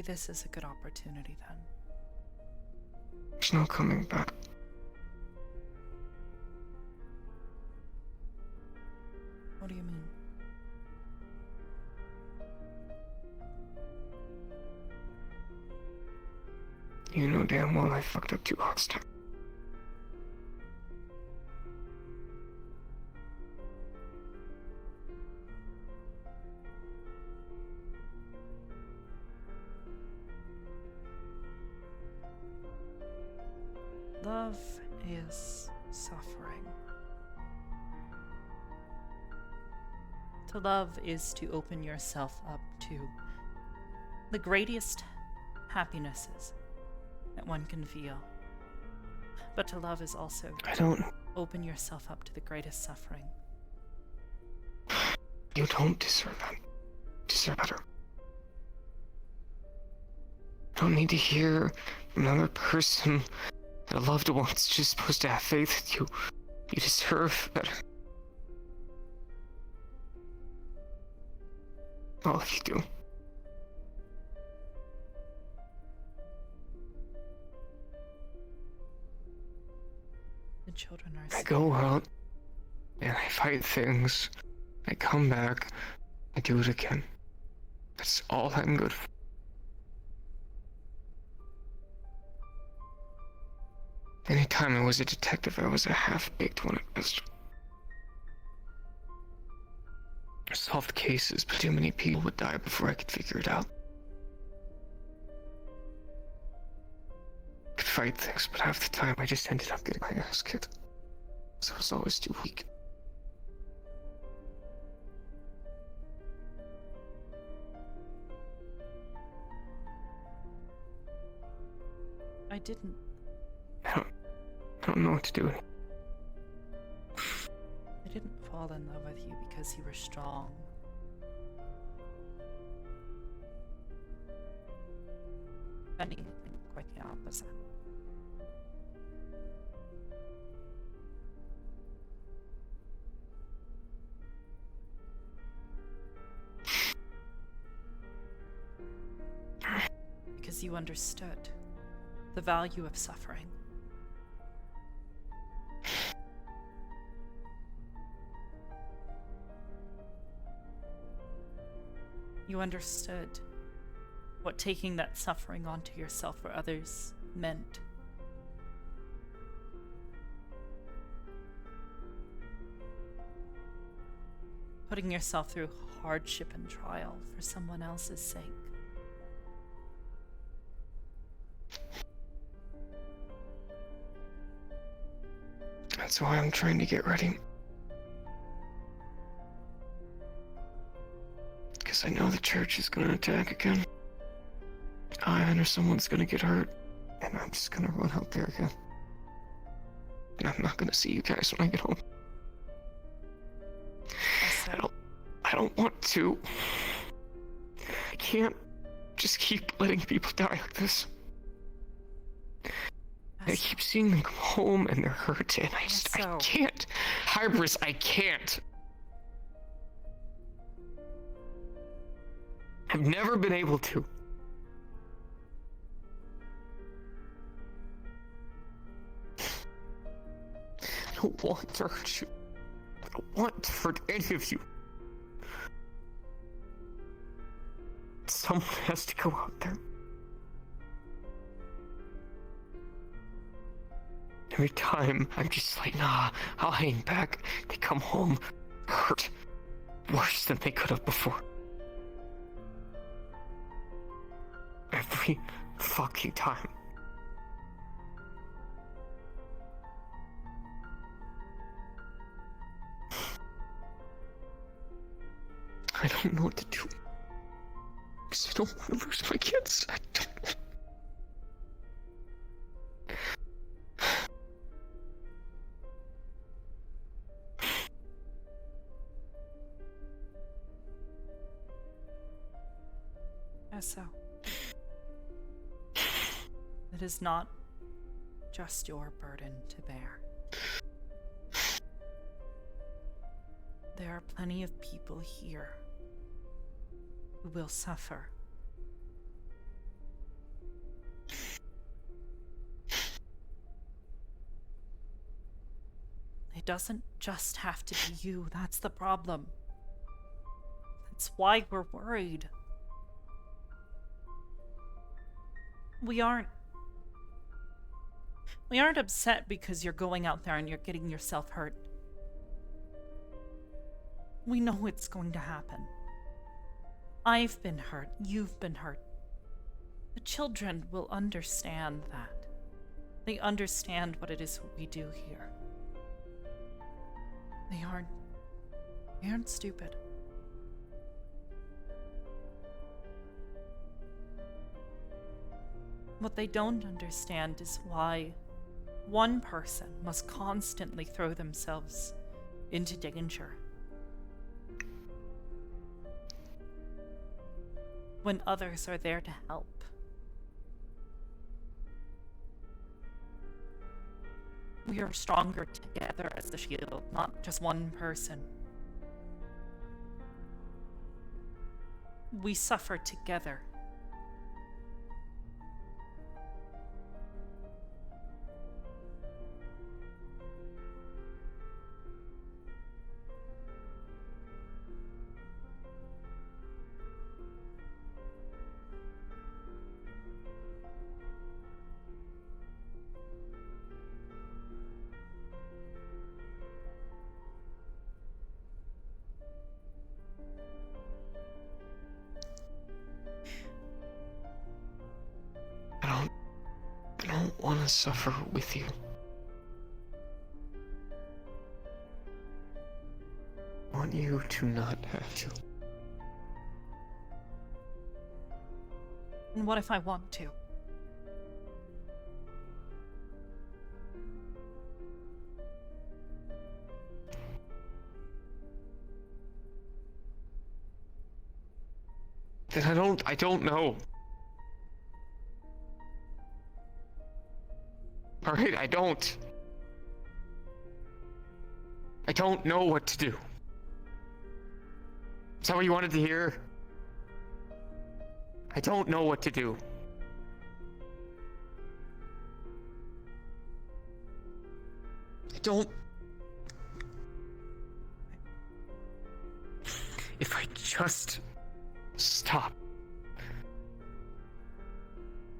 this is a good opportunity then. There's no coming back. What do you mean? You know damn well I fucked up too last time. Love is suffering. To love is to open yourself up to the greatest happinesses that one can feel. But to love is also to open yourself up to the greatest suffering. You don't deserve that. You deserve better. You don't need to hear from another person that a loved one's just supposed to have faith in you. You deserve better. All of you do. The children are I go out and I fight things. I come back. I do it again. That's all I'm good for. Anytime I was a detective, I was a half-baked one at best. I solved cases, but too many people would die before I could figure it out. I could fight things, but half the time I just ended up getting my ass kicked. So I was always too weak. I didn't. I don't know what to do. I didn't fall in love with you because you were strong. If anything, quite the opposite. Because you understood the value of suffering. You understood what taking that suffering onto yourself for others meant. Putting yourself through hardship and trial for someone else's sake. That's why I'm trying to get ready. Because I know the church is gonna attack again. Or someone's gonna get hurt. And I'm just gonna run out there again. And I'm not gonna see you guys when I get home. I don't want to. I can't just keep letting people die like this. I keep seeing them come home and they're hurt, and I can't. Hybris, I can't. I've never been able to. I don't want to hurt you. I don't want to hurt any of you. Someone has to go out there. Every time, I'm just like, nah, I'll hang back. They come home hurt. Worse than they could have before. Every fucking time. I don't know what to do. Because I don't want to lose my kids. I don't. So, it is not just your burden to bear. There are plenty of people here who will suffer. It doesn't just have to be you, that's the problem. That's why we're worried. We aren't upset because you're going out there and you're getting yourself hurt. We know it's going to happen. I've been hurt. You've been hurt. The children will understand that. They understand what it is we do here. They aren't stupid. What they don't understand is why one person must constantly throw themselves into danger when others are there to help. We are stronger together as the shield, not just one person. We suffer together. I don't want to suffer with you. I want you to not have to. And what if I want to? Then I don't know. Alright, I don't know what to do. Is that what you wanted to hear? I don't know what to do. If I just stop.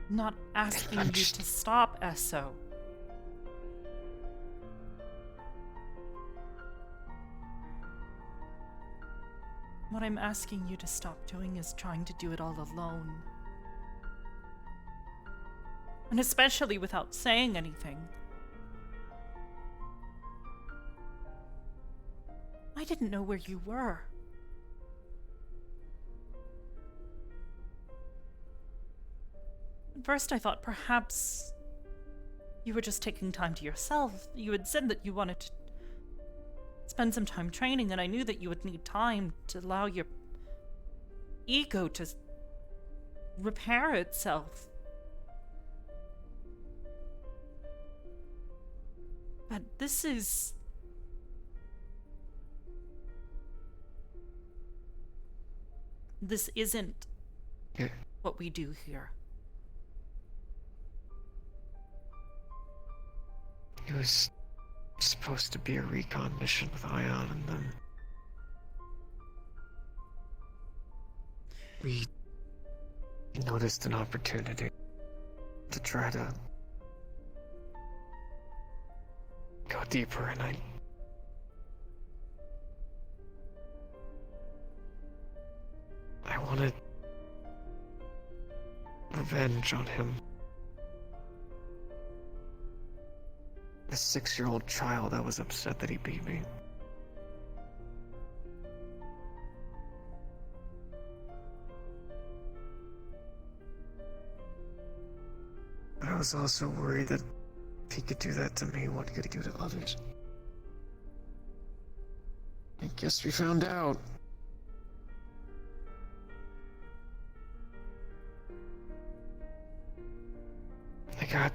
I'm not asking you to stop, Esso. What I'm asking you to stop doing is trying to do it all alone. And especially without saying anything. I didn't know where you were. At first I thought perhaps you were just taking time to yourself. You had said that you wanted to spend some time training, and I knew that you would need time to allow your ego to repair itself. But this isn't what we do here. It was supposed to be a recon mission with Ion, and then we noticed an opportunity to try to go deeper, and I wanted revenge on him. The 6-year-old child, I was upset that he beat me. But I was also worried that if he could do that to me, what could he do to others? I guess we found out. I got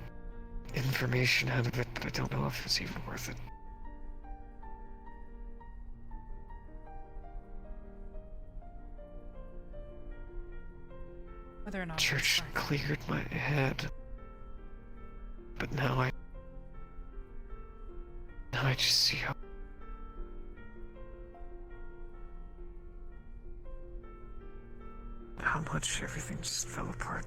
information out of it, but I don't know if it's even worth it. Whether or not Church cleared my head, but now I just see how much everything just fell apart.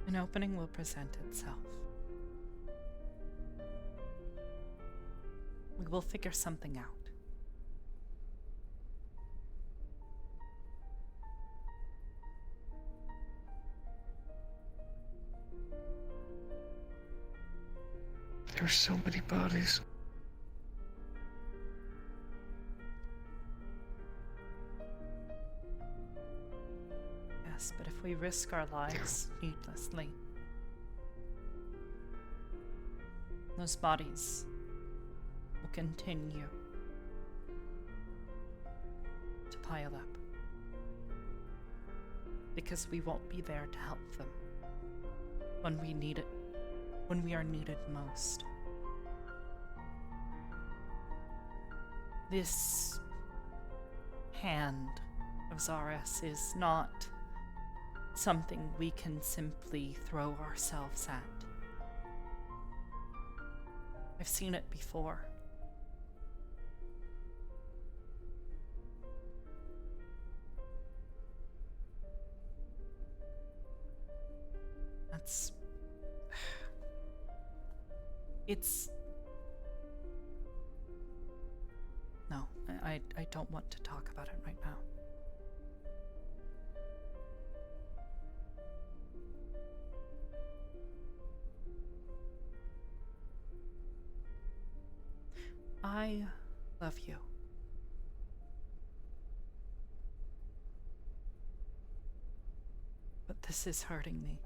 An opening will present itself. We will figure something out. There are so many bodies. Yes, but if we risk our lives needlessly, those bodies will continue to pile up. Because we won't be there to help them when we need it, when we are needed most. This hand of Zaris is not something we can simply throw ourselves at. I've seen it before. No, I don't want to talk about it right now. I love you. But this is hurting me.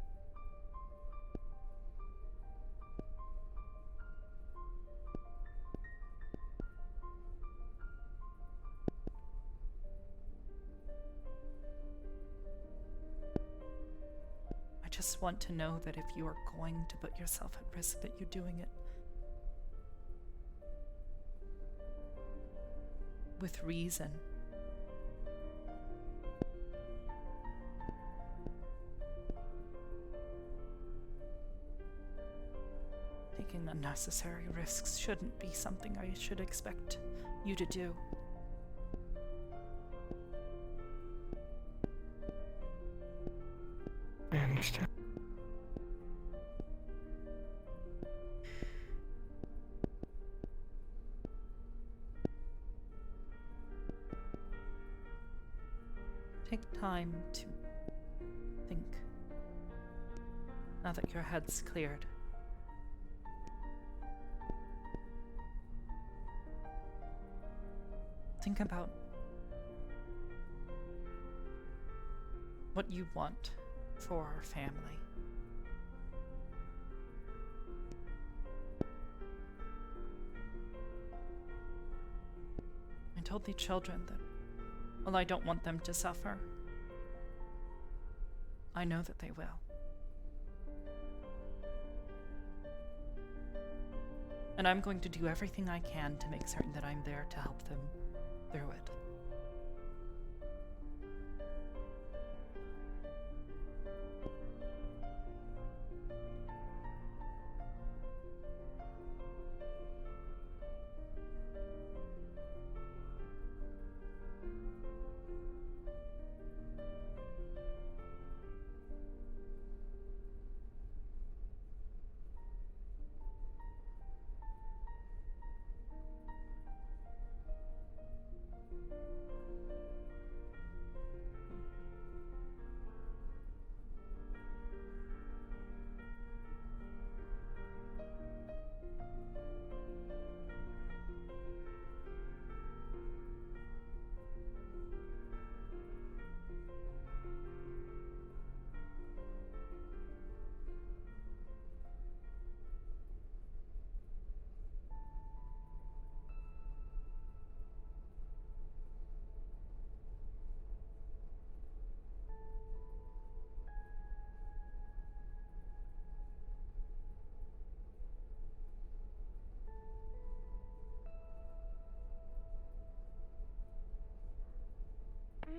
I just want to know that if you are going to put yourself at risk, that you're doing it with reason. taking unnecessary risks shouldn't be something I should expect you to do. I understand. Take time to think. Now that your head's cleared. Think about what you want for our family. I told the children that, well, I don't want them to suffer. I know that they will. And I'm going to do everything I can to make certain that I'm there to help them through it.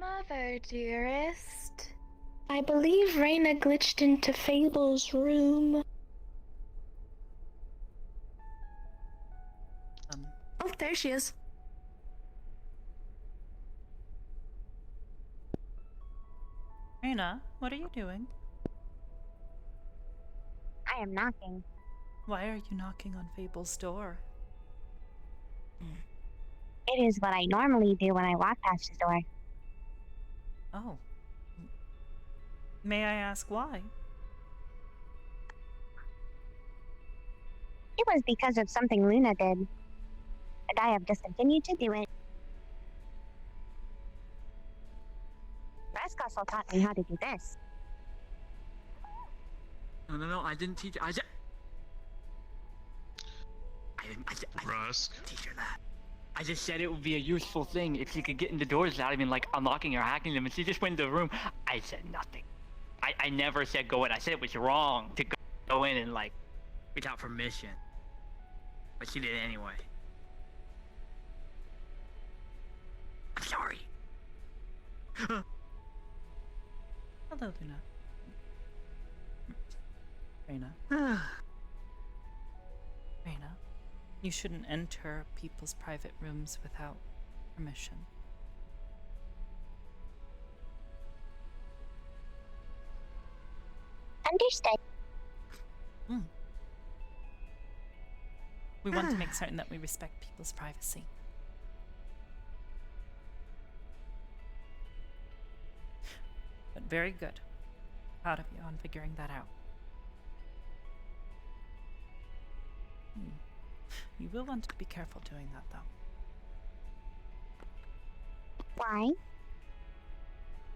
Mother, dearest. I believe Raina glitched into Fable's room. Oh, there she is. Raina, what are you doing? I am knocking. Why are you knocking on Fable's door? It is what I normally do when I walk past his door. Oh. May I ask why? It was because of something Luna did. And I have just continued to do it. Rascastle taught me how to do this. No, I didn't teach. I didn't teach her that. I just said it would be a useful thing if she could get into doors without even like unlocking or hacking them, and she just went into the room. I said nothing. I never said go in. I said it was wrong to go in and like without permission. But she did it anyway. I'm sorry. Hello, Luna. Raina. Raina, you shouldn't enter people's private rooms without permission. Understood. We want to make certain that we respect people's privacy. But very good. Proud of you on figuring that out. You will want to be careful doing that, though. Why?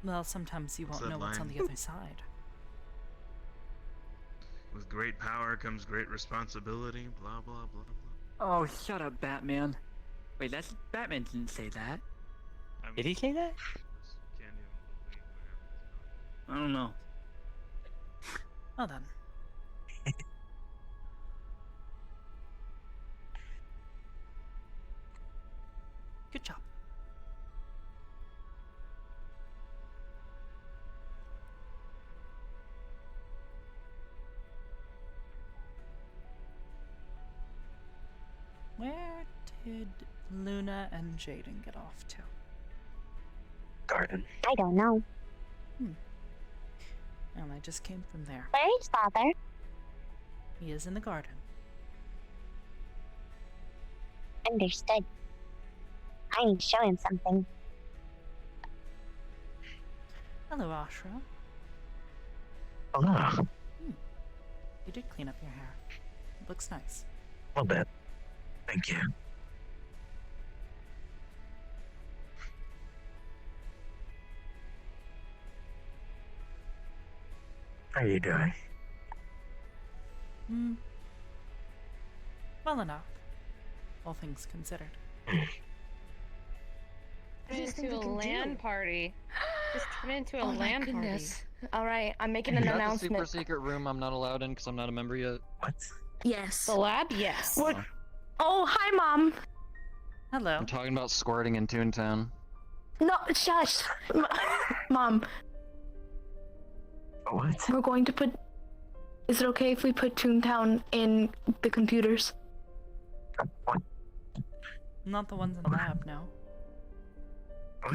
Well, sometimes you won't know what's on the other side. With great power comes great responsibility, blah, blah, blah, blah. Oh, shut up, Batman. Wait, Batman didn't say that. Did he say that? Can't even believe what happened. I don't know. Well then. Good job. did Luna and Jaden get off to? Garden. I don't know. And I just came from there. Where's father? He is in the garden. Understood. I need to show him something. Hello, Ashra. Hello. You did clean up your hair. It looks nice. A little bit. Thank you. How are you doing? Well enough. All things considered. Turn into a LAN party. Just turn into a Oh my LAN goodness. Alright, I'm making an Is that the announcement. super secret room I'm not allowed in because I'm not a member yet? What? Yes. The lab? Yes. What? Oh, hi, Mom. Hello. I'm talking about squirting in Toontown. No, shush. Mom, What? we're going to put... Is it okay if we put Toontown in the computers? What? Not the ones in the lab, no. What?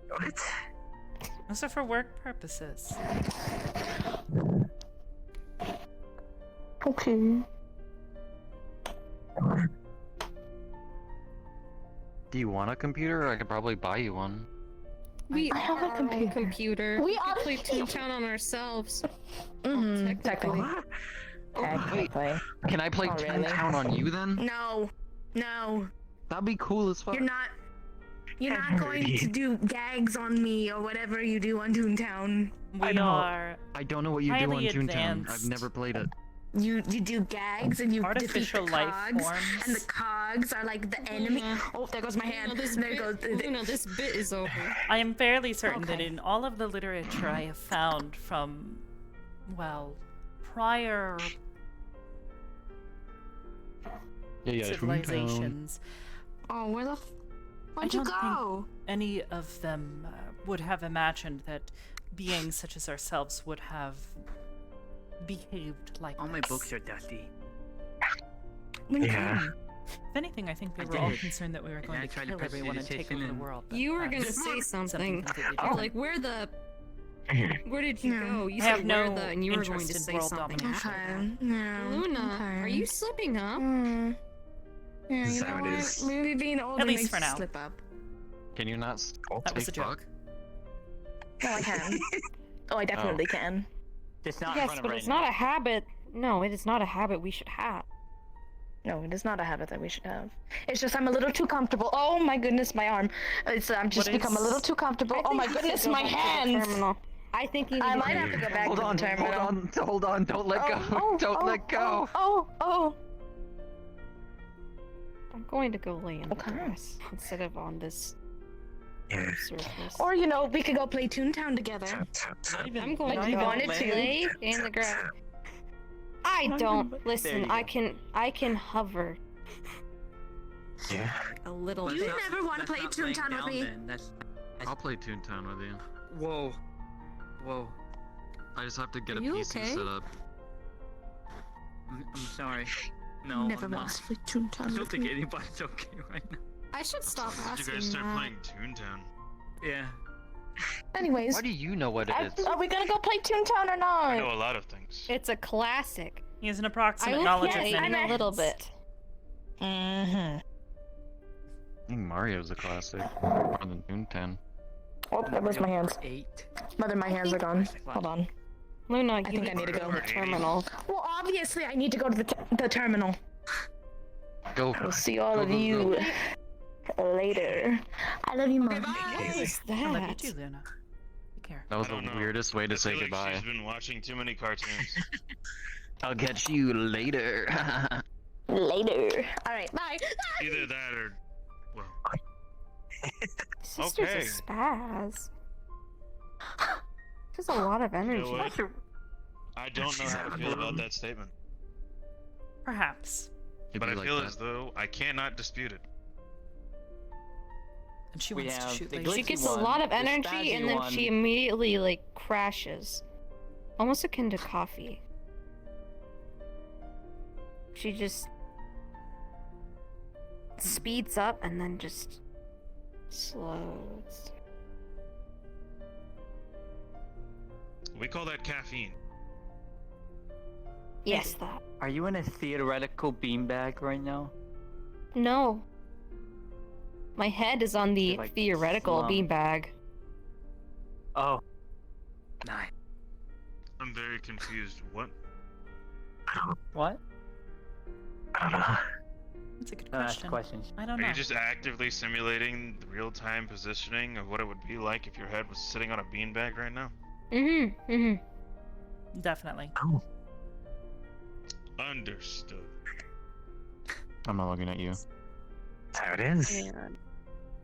What? Those are for work purposes. Okay. Do you want a computer? I could probably buy you one. We I have a are our own computer. We We are- can play Toontown on ourselves. Technically. Wait, can I play Not really. Toontown on you then? No. No. That'd be cool as fuck. You're not going to do gags on me or whatever you do on Toontown. We are I don't know what you do on highly Toontown. advanced. I've never played it. You do gags and you Artificial defeat the life cogs, forms. and the cogs are like the enemy. Oh, there goes my hand. There goes. Luna, this bit is over. I am fairly certain that Okay. in all of the literature I have found from, well, prior Yeah, civilizations, Oh, where'd I you don't go? think any of them would have imagined that beings such as ourselves would have behaved like All my this. books are dusty. Yeah. If anything, I think they I were all did. concerned that we were And going I to tried to kill press the everyone and take decision over the and- world. but You were gonna that's say something. completely You're different. like, where the... Mhm. Where did you No. go? You I have said no where the... And you were going interest to in say world something domination. after Okay. that. No. Luna, okay. are you slipping up? Yeah, Is you that know what it what? is? Maybe being older At least makes for you now. slip up. Can you not That was say a joke. fuck? No, I can. Oh, I definitely can. Just not in Yes, front of but right it's now. not a habit. No, it is not a habit we should have. No, it is not a habit that we should have. It's just I'm a little too comfortable. Oh my goodness, my arm. I'm just What become a is- little too comfortable. I Oh think my you should goodness, go my back to the hands. terminal. I think you need I to might go have to go back Hold to on, the hold terminal. on, hold on, don't let go. Don't let go. Oh. I'm going to go lay in the Okay. grass instead of on this Yeah. surface. Or you know, we could go play Toontown together. Tap, tap, tap. I'm going Like to you go wanted to. lay in the grass. I don't listen. you I go. can hover Yeah. a little You bit. never want to play Toontown with me. I'll play Toontown with you. Whoa. Whoa. I just have to get Are a you PC okay? set up. I'm sorry. No, Never I'm not. wants to play I Toontown don't with think me. anybody's okay right now. I should stop Did you asking guys start that. playing Toontown? Yeah. Anyways, Why do you know what it is? are we gonna go play Toontown or I not? know a lot of things. It's a classic. He has an I approximate will knowledge of play many in a little things. bit. Mm-hmm. I think Mario's a classic. More than Toontown. Oh, there goes my hands. 8. Mother, my hands are gone. Hold on. Luna, you think I need to go. the terminal. Well, obviously, I need to go to the terminal. Go. I'll see all Go, of go, you later. I love you, Mom. What is I love you that? too, Luna. Take care. That was I the don't know. weirdest way to I say feel like goodbye. She's been watching too many cartoons. I'll catch you later. Later. All right, bye. Either that or, well, Sister's Okay. a spaz. Just a lot of you energy. know what? I don't know how to feel about that statement, Perhaps. It'd but be I like feel that. as though I cannot dispute it. And she We wants to have shoot the lasers. She glitchy gets a one, lot of the energy and then spazzy she one. immediately like crashes. Almost akin to coffee. She just speeds up and then just slows. We call that caffeine. Yes, that. Are you in a theoretical beanbag right now? No. My head is on the Like, theoretical slump. beanbag. Oh. Nice. I'm very confused. What? What? That's a good question. Questions. I don't Are know. you just actively simulating the real-time positioning of what it would be like if your head was sitting on a beanbag right now? Definitely. Oh. Understood. I'm not looking at you. That's how it is. And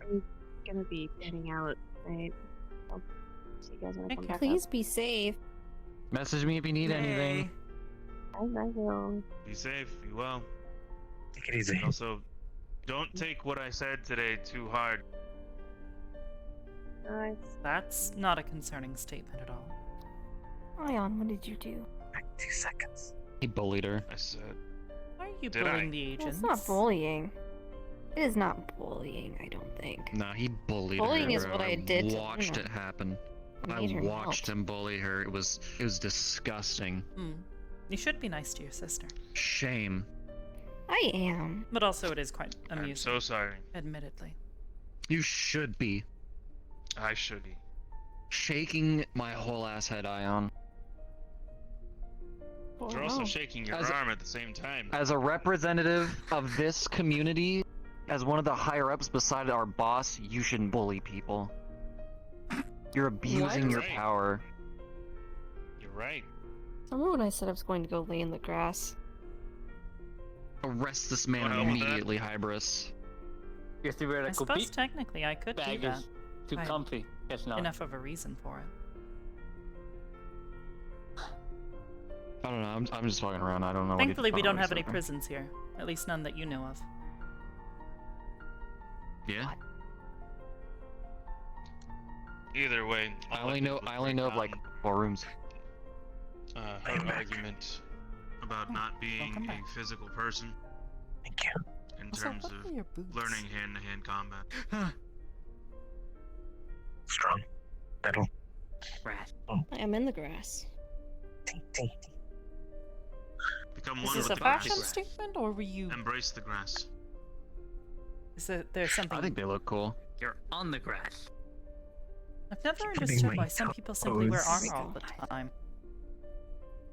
I'm gonna be heading out tonight. I'll see you guys when I come back Please be safe. Message me if you need anything. up. I will. Be safe. Be well. Take it easy. And also, don't take what I said today too hard. That's not a concerning statement at all. Ion, what did you do? 2 seconds. He bullied her. I said. Are you Did bullying I? the Well, agents? it's not bullying. It is not bullying, I don't think. Nah, he bullied Bullying her. is bro. what I did to watched Luna. it happen. I Made her watched him bully her. It was disgusting. You should be nice to your sister. Shame. I am. But also, it is quite amusing. I'm so sorry. Admittedly. You should be. I should be. Shaking my whole ass head, Ion. You're also shaking your As a- arm at the same time. As a representative of this community, as one of the higher ups beside our boss, you shouldn't bully people. You're abusing your Right. power. You're right. Remember when I said I was going to go lay in the grass? Arrest this man What hell with that? immediately, Hybris. Your I theoretical suppose technically I could do bag that. is too I- comfy. Guess not. Enough of a reason for it. I don't know. I'm just fucking around. I don't know. Thankfully, what we he, don't I have don't know any what prisons here. At least none that you know of. he said. Yeah. Either way, I I'll only let know. people I only break know of like down, 4 rooms. her argument about not being welcome a back. physical person Thank you. in Also, terms what of are your boots? learning hand-to-hand combat. Strong. Metal. Rat. I am in the grass. Become Is one this with a the fashion grass. statement, or were you? Embrace the grass. Is there something? I think they look cool. You're on the grass. I've never Keep hitting understood my why some people simply wear toes. armor all the time.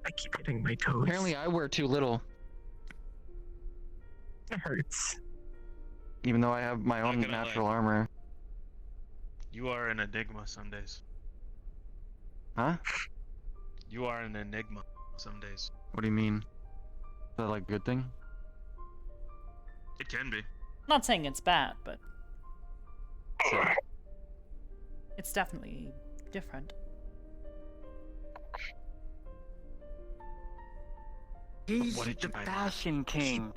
I keep hitting my toes. Apparently, I wear too little, It hurts. even though I have my Not own gonna lie. natural armor. You are an enigma some days. Huh? You are an enigma some days. What do you mean? Is that like a good thing? It can be. Not saying it's bad, but it's definitely different. He's What did the you- I- fashion king.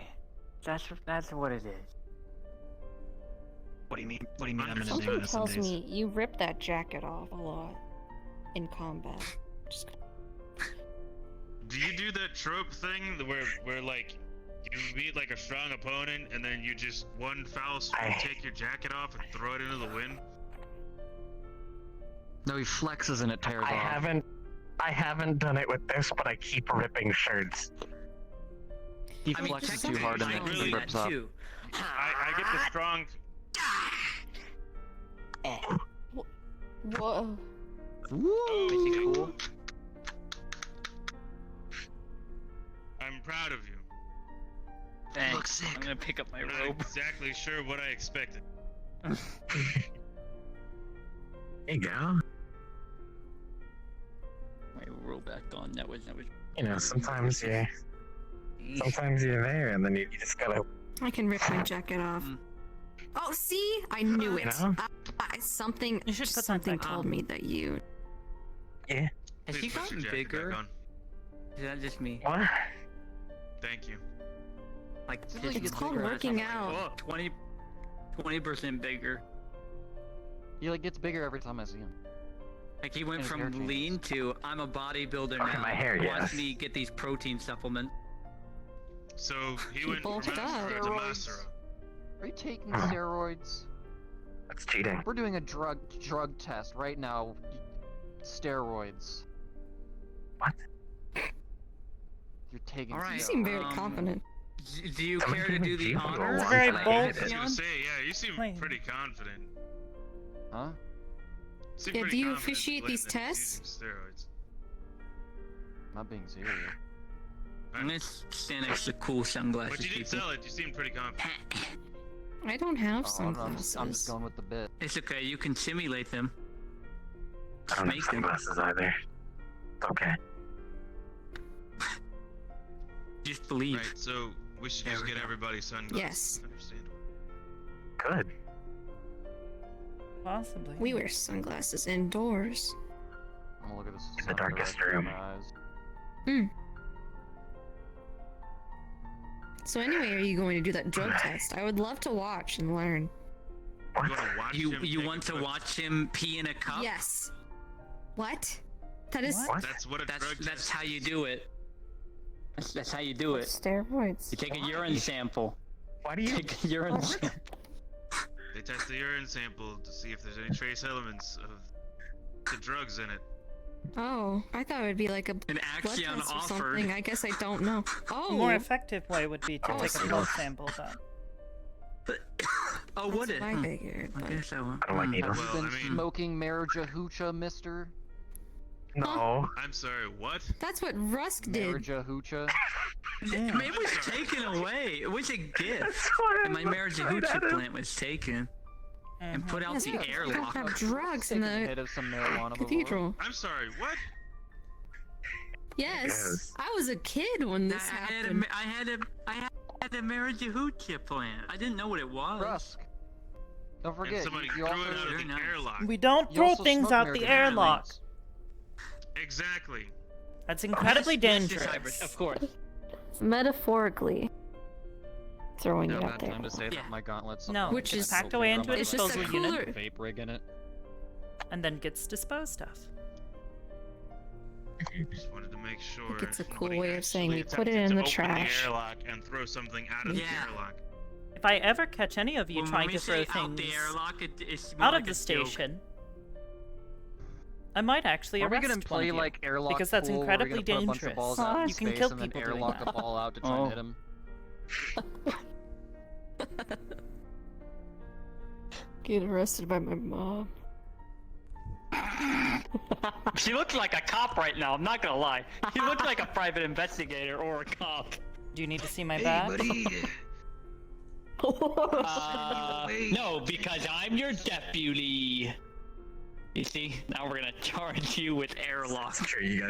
That's what it is. What do you mean? What do you mean? I'm an Something enigma some tells days? me you rip that jacket off a lot in combat. Just Do you do that trope thing where like you meet like a strong opponent and then you just one foul swoop take your jacket off and throw it into the wind? No, he flexes and it tears I off. haven't done it with this, but I keep ripping shirts. He I mean, flexes too technically, hard and I it do that rips up. too. I get the strong. whoa. Is he cool? I'm proud of you. Thanks. I'm gonna pick up my I'm not robe. exactly sure what I expected. There you go. My robe back on. That was. You know, sometimes you're there, and then you just gotta. I can rip my jacket off. Oh, see? I knew it. know? Something You should put that something back told on. me that you. Yeah. Has he Please put your gotten jacket bigger? back on. Is that just me? What? Thank you. Like It's called working out. Oh, 20% bigger. He like gets bigger every time I see him. Like he went And his hair from changes. lean to I'm a bodybuilder Okay, now. my hair, Watch yes. me get these protein supplements. So he went People from forgot. Asura to Masura. Are you taking steroids? That's cheating. We're doing a drug test right now. Steroids. What? You're taking. Alright. You seem very confident. Do you Someone care to give me do the Jeep on honors? the Very one. bold. I I hated was it. gonna say, yeah, you seem pretty confident. Huh? Seem Yeah, pretty do you confident officiate these claiming that he's tests? using steroids. I'm not being serious. I'm gonna stand next to cool sunglasses. But you did people. sell it. You seem pretty confident. I don't have Oh, I'm just sunglasses. going with the bit. It's okay. You can simulate them. I don't have Make them. sunglasses either. It's okay. Just believe. Right. So we should There just we get go. everybody sunglasses. Yes. Understandable. Good. Possibly. We wear sunglasses indoors. I'm gonna look at this. In the darkest room. So anyway, are you going to do that drug test? I would love to watch and learn. You want to watch him You take want a to drug watch him pee in a cup? Yes. What? That is What? That's what a drug That's test how you is. do it. That's how you do it. steroids. You take a urine sample. Why do you? Take a urine sample. They test the urine sample to see if there's any trace elements of the drugs in it. Oh, I thought it would be like a An blood action test or offered. something. I guess I don't know. A Oh, more effective way would be to Oh, take a so- blood sample, but Oh, that's would it? what I figured. I But... guess I will. I don't like needles. Have you Well, been I mean- smoking marijuana, mister? No. I'm sorry, what? That's what Rusk did. Marijuana? Maybe it was taken away. It was a gift. That's why And my marriage right at hoochie him. plant was taken and put out Yes, the we don't airlock. have drugs in Taking a the hit of some marijuana before. cathedral. I'm sorry, what? Yes, Yes. I was a kid when this happened. I had a marriage hoochie plant. I didn't know what it was. Rusk. Don't And forget, somebody you threw also, it out of Very the nice. airlock. we don't you throw also things smoke out the marijuana. airlock. Exactly. That's incredibly Yes, yes, Hybris, dangerous. of course. Metaphorically throwing No it bad out there. time to say that Yeah. my gauntlets. No, Which it's is packed away into a It's just a disposal unit cooler. Vape rig in it. and then gets disposed of. Just wanted to make sure. think it's a cool nobody way of saying we actually put it attempted in to the open trash. The airlock and throw something out of Yeah. the airlock. If I ever catch any of you When trying we to throw say out things the airlock, it's out more of like the a joke. station, I might actually Are we arrest gonna one play of you, like airlock because that's pool, where we're incredibly gonna put a bunch of dangerous. balls out in You can space kill and then people doing airlock that. a ball out to try Oh. and hit him? Get arrested by my mom. She looks like a cop right now, I'm not gonna lie. She looks like a private investigator or a cop. Do you need to see my badge? No, because I'm your deputy. You see, now we're gonna charge you with airlock. That's true. You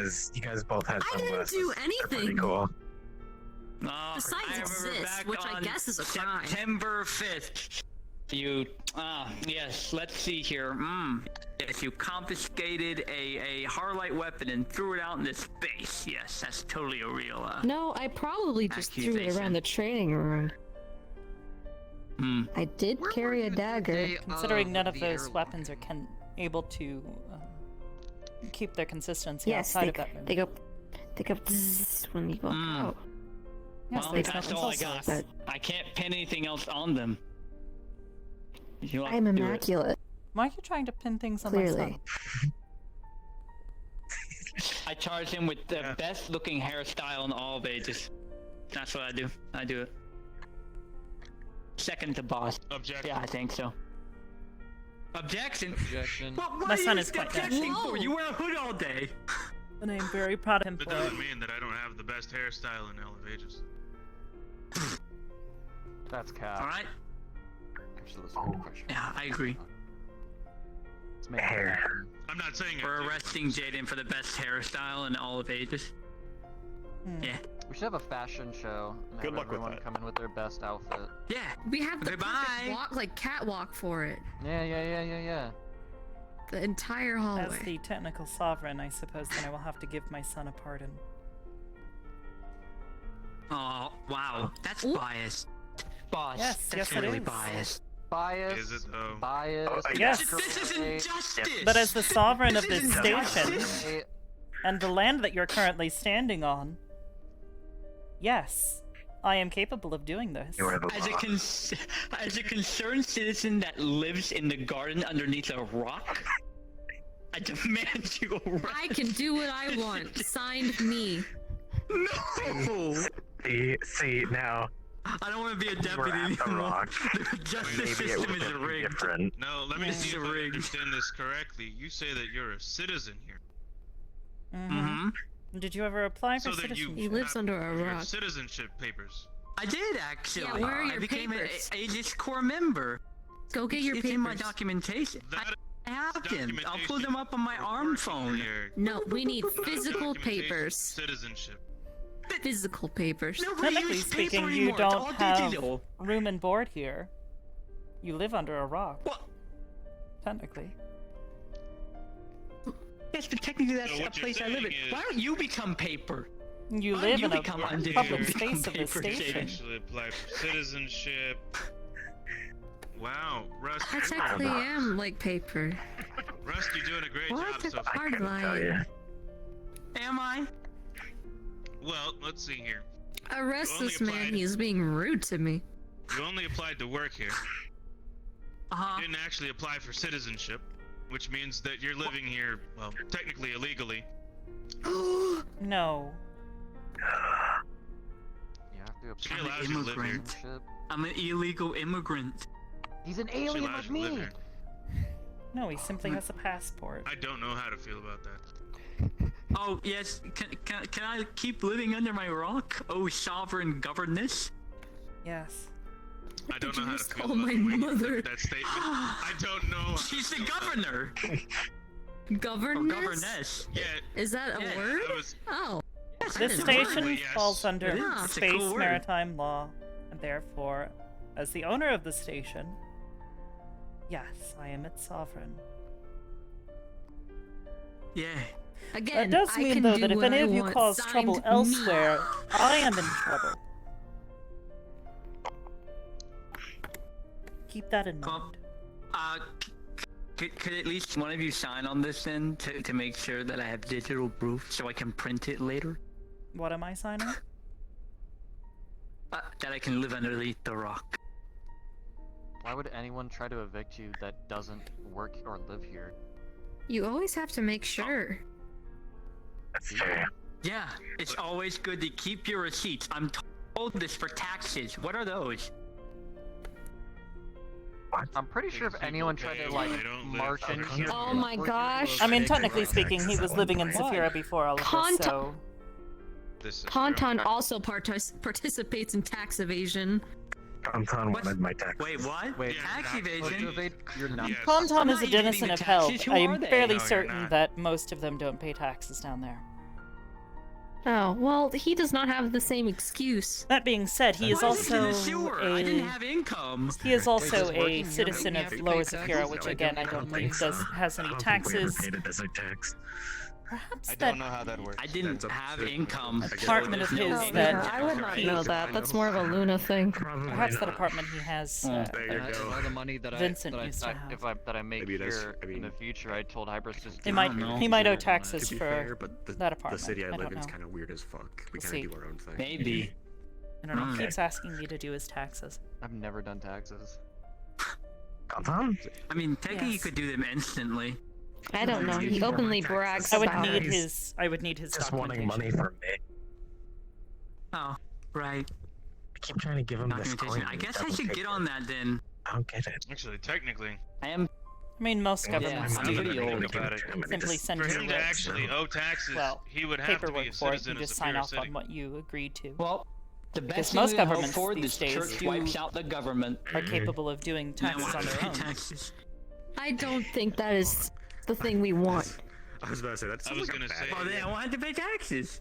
guys both had I didn't sunglasses. do They're pretty anything. cool. Besides I remember exist, back which I on guess is a crime. September 5th. Yes, let's see here. Yes, you confiscated a Harlight weapon and threw it out into space. Yes, that's totally a real, No, I probably just threw it accusation. around the training room. I did carry a dagger. Considering none of those weapons are able to keep their consistency Yes, outside they, of that room. they go bzzz when you walk out. Yes, Well, there's that's no all I consultants. got. I can't pin anything else on them. You'll have I'm to do it. immaculate. Why are you trying to pin things on my Clearly. son? I charge him with the best looking hairstyle in all of ages. That's what I do. I do it. Second to boss. Objection. Yeah, I think so. Objection? Objection. What My are son you is quite objecting nice. for? You wear a hood all day. And I am very proud of him That for doesn't it. mean that I don't have the best hairstyle in all of ages. That's cap. Alright? Actually, that's a good question. Yeah, I agree. Let's make it Hair. happen. I'm not saying I We're do. arresting Jaden for the best hairstyle in all of ages. Yeah. We should have a fashion show. And Good have luck with everyone that. come in with their best outfit. Yeah. We have the Goodbye. perfect walk, like catwalk for it. Yeah. The entire As hallway. the technical sovereign, I suppose then I will have to give my son a pardon. Oh, wow. That's Ooh. biased. Boss. Yes, that's yes, it really is. biased. Bias. Is it though? Bias. Yes. This isn't justice. But as the sovereign of This this isn't station, justice. and the land that you're currently standing on, yes, I am capable of doing this. As a concerned citizen that lives in the garden underneath a rock, I demand you arrest. I can do what I want. Signed, me. No! See, now. I don't want to be a deputy anymore. The justice system is rigged. Different. No, let me see if I understand this correctly. You say that you're a citizen here. Mm-hmm. Did you ever apply for citizenship? He lives under a Your rock. citizenship papers. I did actually. Yeah, where are your I became papers? an Aegis Corps member. Go get your It's papers. in my documentation. I have them. I'll pull them up on my arm phone. No, we need physical papers. Citizenship. Physical papers. Technically speaking, you don't have room and board here. You live under a rock. What? Technically. Yes, but technically that's a place I live in. Why don't you become paper? You live in a public space of the station. Actually apply for citizenship. Wow, Rust. I technically am like paper. Rust, you're doing a great What? job so far. Hard line. Am I? Well, let's see here. Arrest this man, he's being rude to me. You only applied to work here. Uh-huh. You didn't actually apply for citizenship, which means that you're living here, well, technically illegally. No. You have to She apply. allows you to live here. I'm an illegal immigrant. He's an She alien allows like you to live me. here. No, he simply has a passport. I don't know how to feel about that. Oh yes, can I keep living under my rock? Oh sovereign governess. Yes. I don't know how to feel call about my the way you mother? delivered that statement. I don't know. how She's to the feel about governor. Governess? Governess. Yeah. Is that a word? That was, Oh. This station Yes. falls under It is. It's a space cool word. maritime law, and therefore, as the owner of the station, yes, I am its sovereign. Yeah. Again, That does I mean, can though, do that if what any I of you want. cause Signed, trouble me. elsewhere, I am in trouble. Keep that in mind. Could at least one of you sign on this then to make sure that I have digital proof so I can print it later? What am I signing? That I can live underneath the rock. Why would anyone try to evict you that doesn't work or live here? You always have to make sure. That's fair. Yeah, it's always good to keep your receipts. I'm told this for taxes. What are those? I'm pretty sure if anyone tried to like march in here. Oh my gosh. I mean, technically speaking, he was living in Saphira before all of this, so... Tauntaun also participates in tax evasion. Tauntaun wanted my taxes. Wait, what? Wait, tax evasion? You're not. Yes. Tauntaun is a not denizen evading of the hell. taxes. Who I are am they? fairly No, you're certain not. that most of them don't pay taxes down there. Oh, well, he does not have the same excuse. That being said, he is Why is it in also the sewer? I didn't have income. he is also Wait, a citizen of Lower Saphira, which again I don't believe has any taxes. Paid a desert tax. Perhaps I that don't know how that works. I didn't have income. apartment of his Oh, that yeah, I would not know that. That's more of a Luna thing. Probably perhaps that not. apartment he has. There you And go. all the money that Vincent used to have. I make Maybe it is. here I mean- in the future, I told Hybris just. He do might it. know. he might owe To taxes be for fair, but that apartment. the city I I live don't in is know. kind of weird as fuck. We We'll kind see. of do our own thing. Maybe. I don't know. He Okay. keeps asking me to do his taxes. I've never done taxes. Tauntaun? I mean, technically you Yes. could do them instantly. I don't know. He openly brags I would about need it. his Just wanting documentation. money from me. Oh, right. I keep trying to give him this coin. Documentation. I guess I should get on that then. I don't get it. Actually, technically, I am. I mean, most Yeah, governments I'm do pretty old about it. simply send For you him to writs. actually owe taxes, Well, he would have to be paperwork a for it. citizen You of just sign Saphira off City. on what you agreed to. Well, the Because best most thing we can hope governments for, these this days church do- wipes out the government. Are capable of doing taxes on their own. Taxes. I don't think that is the thing we want. I was about to say that's. I was gonna say, Well, then I want to pay taxes.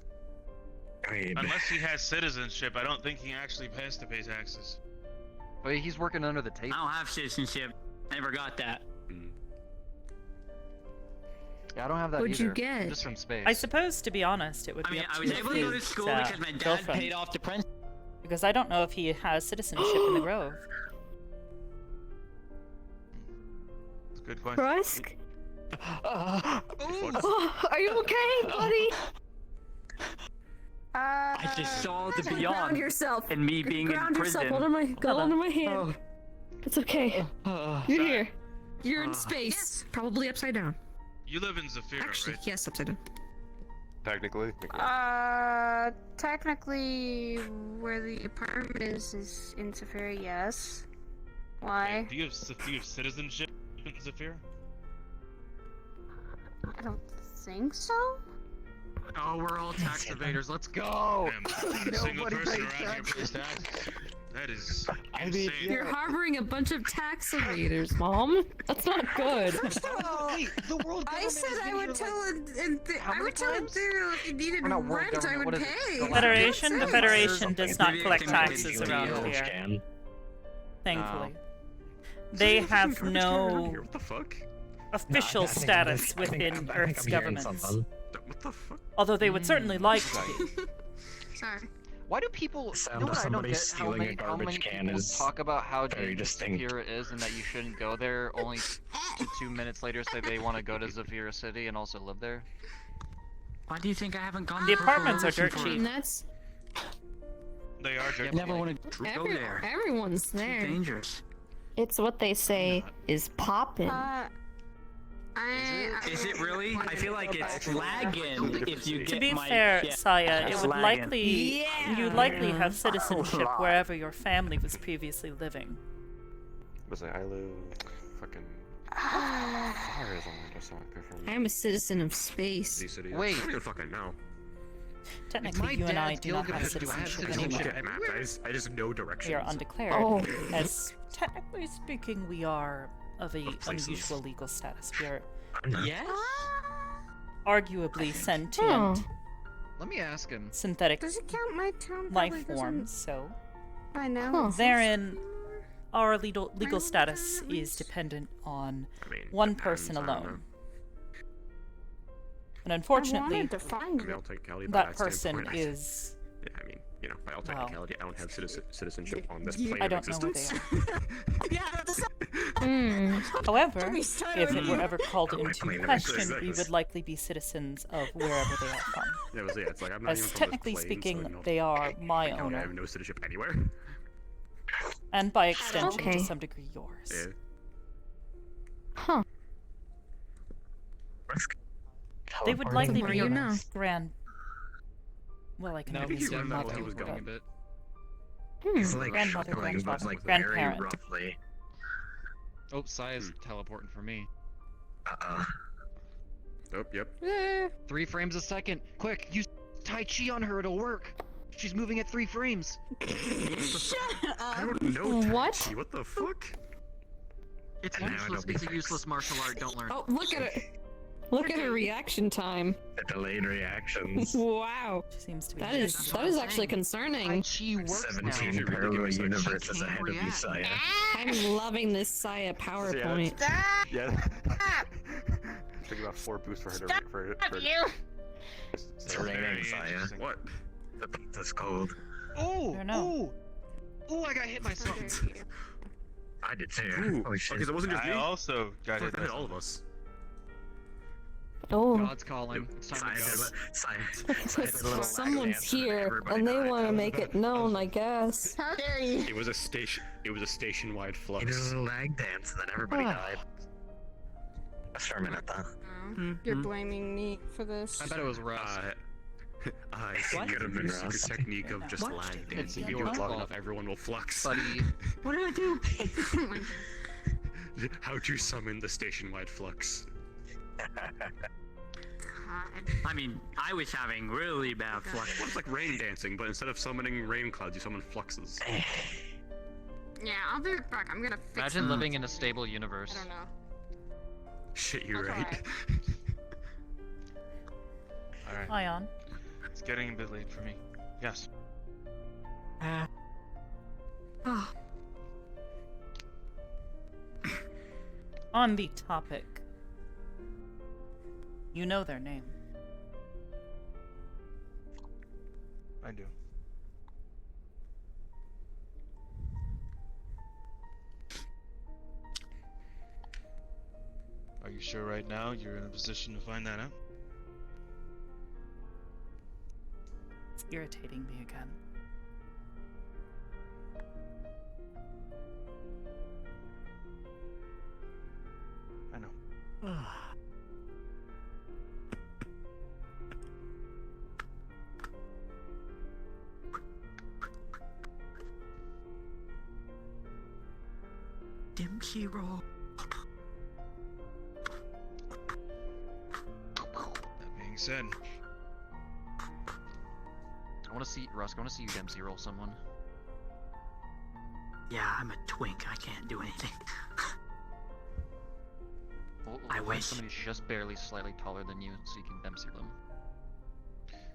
I mean, unless he has citizenship, I don't think he actually has to pay taxes. But he's working under the I table. don't have citizenship. Never got that. Yeah, I don't have that What'd either. you get? Just from space. I suppose, to be honest, it would I be mean, up I to was able to go to his, school because my dad girlfriend, paid off the prince. because I don't know if he has citizenship in the Grove. It's a good question. Rusk? what? Oh, are you okay, buddy? I just saw the Ground beyond. yourself. And me being in Ground yourself. prison. Hold on my, go under my hand. Oh. It's okay. You're here. You're in Yes. space. Probably upside down. You live in Zafira, Actually, right? yes, upside down. Technically. Technically, where the apartment is in Zafira, yes. Why? Do you have citizenship in Zafira? I don't think so. Oh, we're all tax evaders. Let's go. Damn, single person around here pays tax. That is insane. You're harboring a bunch of tax evaders, Mom. That's not good. The world I said I would tell how I many would tell times? Imperial if it needed Or not world rent, I government, would what is it? pay. The Federation? The That's it. Federation does not Maybe collect they can taxes make around it here. Can. Thankfully. They have no What the fuck? official status within Earth's governments. What the fuck? Although they would certainly like to be. Sorry. Why do people? sound You know of what I don't somebody get? How stealing a many garbage can people is talk about how very dangerous distinct. Zafira is and that you shouldn't go there, only to 2 minutes later say they want to go to Zafira City and also live there? Why do you think I haven't gone The there for apartments are promotion dirt for cheap. And that's They are I just never want to go there. everyone's Too there. dangerous. It's what they say is poppin'. Is it really? I feel like it's lagging if you get To be my... fair, yeah. Saya, it It's would lagging. you'd likely have citizenship wherever your family was previously living. Was it I live fucking Arizona or something from I am a citizen of space. Wait. I don't fucking know. Technically, you and I do not have citizenship anymore. I just know directions. We are undeclared. Oh. As technically speaking, we are of a places. unusual legal status. We are Yes? arguably sentient Oh. Let me ask him. synthetic Does it count my town? life probably forms, so I know. Huh. therein our legal status is dependent on one person alone. And unfortunately, wanted to find I mean, I'll take Cali, but that that's person standpoint. is... Yeah, I mean, you know, by all Well, technicality, I don't have citizenship on this you- plane I of don't know where existence. they are. Yeah, that's However, Don't be if stuttering. it were ever called Oh, my into plane of question, we existence. would likely be citizens of wherever they are from. Yeah, it's like I'm not As even from technically this plane, speaking, so, you know, they are my I owner, have no citizenship anywhere. and by extension, Okay. to some degree, yours. Yeah. Huh. They would likely More be you your know. well, I can No, maybe he say said mother, he was but going, but He's like grandmother, shuffling, but grandfather, like very grandparent. roughly. oh, Saya's teleporting for me. Oh, yep. 3 frames a second. Quick, use Tai Chi on her. It'll work. She's moving at 3 frames. Shut I up. don't know. What? Tai Chi, what the fuck? It's And now useless. it'll be It's a fixed. useless martial art. Don't learn. Oh, look at it. Look at her reaction time. The delayed reactions. Wow. She seems to be. That is actually Tai concerning. Chi works now. 17 parallel universes can't ahead of you, react. Saya. I'm loving this Saya PowerPoint. Yeah. Took about 4 boosts for her to for You. It's raining, Saya. What? That's cold. Oh! I don't know. Oh! I got hit by something. I did too. Ooh, Holy shit. okay, it wasn't just I me. also got Fuck, hit that by hit all of us. Oh. God's calling. It's time to go. Saya did a little Someone's dance here, everybody and they died. want to make it known, I guess. How dare you? It was a station-wide flux. He did a little lag dance, and then everybody died. For a minute, though. Oh, you're blaming me for this. I bet it was Russ. I think you have a secret technique of just What? lag It's dancing. If you your do it long fault. enough, everyone will flux. Buddy. What did I do? How to summon the station-wide flux. I mean, I was having really bad flux. Well, it's like rain dancing, but instead of summoning rain clouds, you summon fluxes. Yeah, I'll be right back. I'm gonna fix Imagine it. living in a stable universe. I don't know. Shit, you're That's right. Alright, Ion. it's getting a bit late for me. Yes. On the topic, you know their name. I do. Are you sure right now you're in a position to find that out? irritating me again. I know. Dempsey roll. That being said, I want to see Rusk. I want to see you Dempsey roll someone. Yeah, I'm a twink. I can't do anything. We'll I find wish. somebody just barely slightly taller than you, so you can Dempsey them.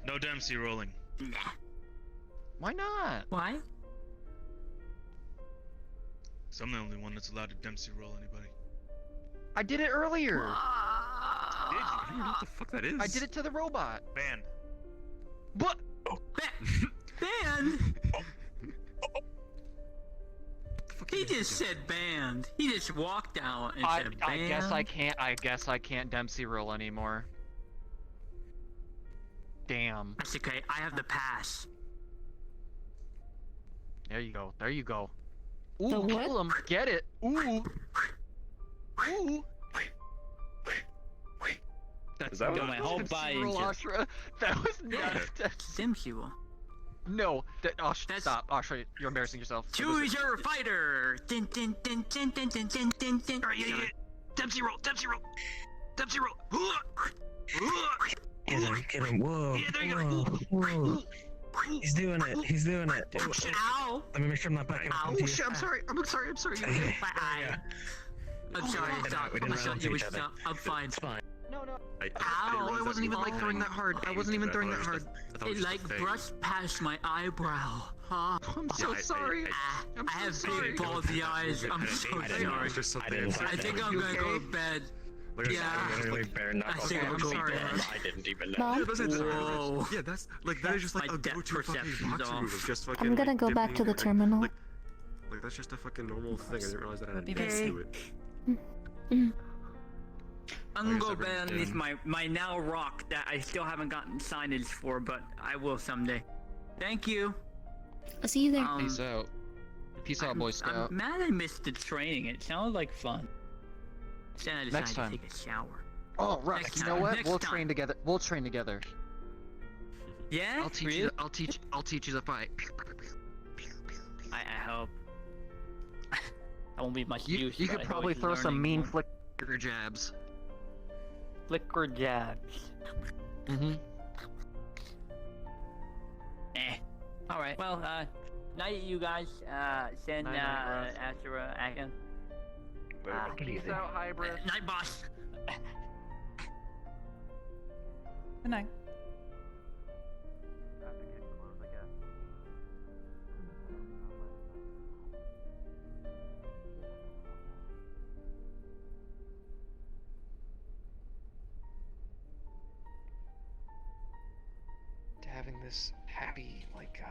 no Dempsey rolling. Nah. Why not? Why? So I'm the only one that's allowed to Dempsey roll anybody. I did it earlier. Did you? I don't know what the fuck that is. I did it to the robot. Banned. What? Banned? He just said banned. He just walked out and said banned. I guess I can't Dempsey roll anymore. Damn. That's okay. I have the pass. There you go. There you go. Ooh, The what? kill him. Get it. Ooh. Ooh. Is that Got what my whole body roll, into Ashra. That was not Simsual. No. Stop. Ashra, you're embarrassing yourself. Choose your fighter. Din din din din din din din din din. Alright, yeah. Dempsey roll. Dempsey roll. Dempsey roll. Get him. Whoa. Yeah, there you go. Whoa. He's doing it. He's doing it. Ow. Let me make sure I'm not backing up Ow. onto you. Shit, I'm sorry. I'm sorry. My eye. I'm sorry. Stop. We didn't I run thought into you each were other. stop. I'm fine. It's fine. No. Ow. I wasn't even like throwing that hard. I wasn't even throwing that hard. It like brushed past my eyebrow. Huh? I'm so sorry. I have big ballsy eyes. I'm so sorry. I think I'm gonna go to bed. Yeah. Literally bare knuckles. I think I'm sorry. I didn't even know. Mom? Whoa. Yeah, that's like that is just like My a depth go-to fucking perception's boxer off. move of just fucking. I'm gonna like, go back to dipping, the terminal. Like that's just a fucking normal thing. I didn't realize that I had Be to nice. do it. Ungo Band is my now rock that I still haven't gotten signage for, but I will someday. Thank you. I'll see you there. Peace out. Peace out, Boy Scout. I'm mad I missed the training. It sounded like fun. Then I decided Next time. to take a shower. Oh, Russ, Next you know time, what? next We'll time. train together. We'll train together. Yeah? I'll teach Really? you. I'll teach you the fight. I hope. That won't be much You use. could but I probably hope throw he's some learning mean more. flicker jabs. Flicker jabs. Mm-hmm. Alright, well, night you guys, send, Night, Ashura, Akin. Peace out, Hybris. Night, boss. Good night. To having this happy, like,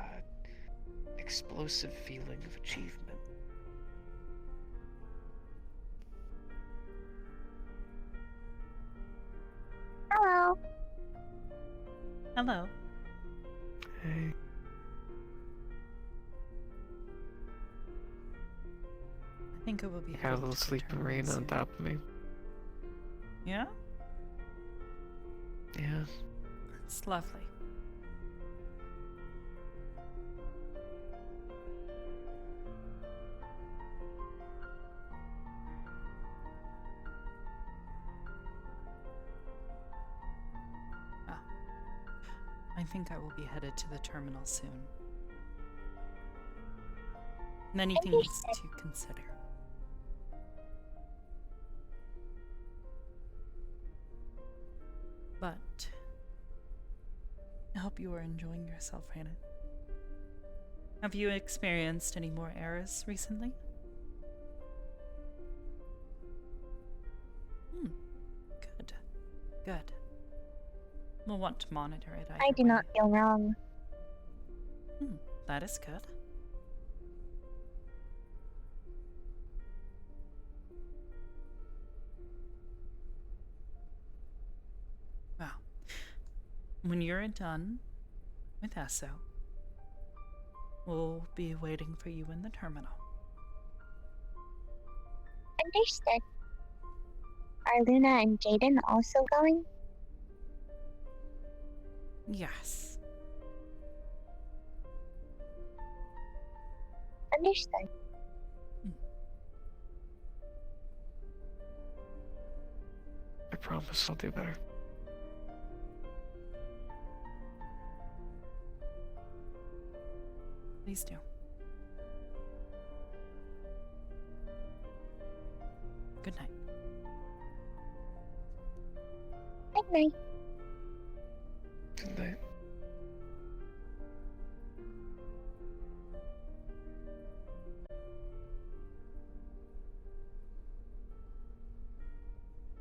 explosive feeling of achievement. Hello. Hello. Hey. I think it will be. Got a headed little to the sleeping terminal rain on soon. top of me. Yeah, Yeah. it's lovely. I think I will be headed to the terminal soon. Many things to consider. But I hope you are enjoying yourself, Hannah. Have you experienced any more errors recently? Good. Good. We'll want to monitor it. I do not feel wrong. That is good. Well, when you're done with Esso. We'll be waiting for you in the terminal. Understood. Are Luna and Jaden also going? Yes. Understood. I promise I'll do better. Please do. Good night. Good night. Good night.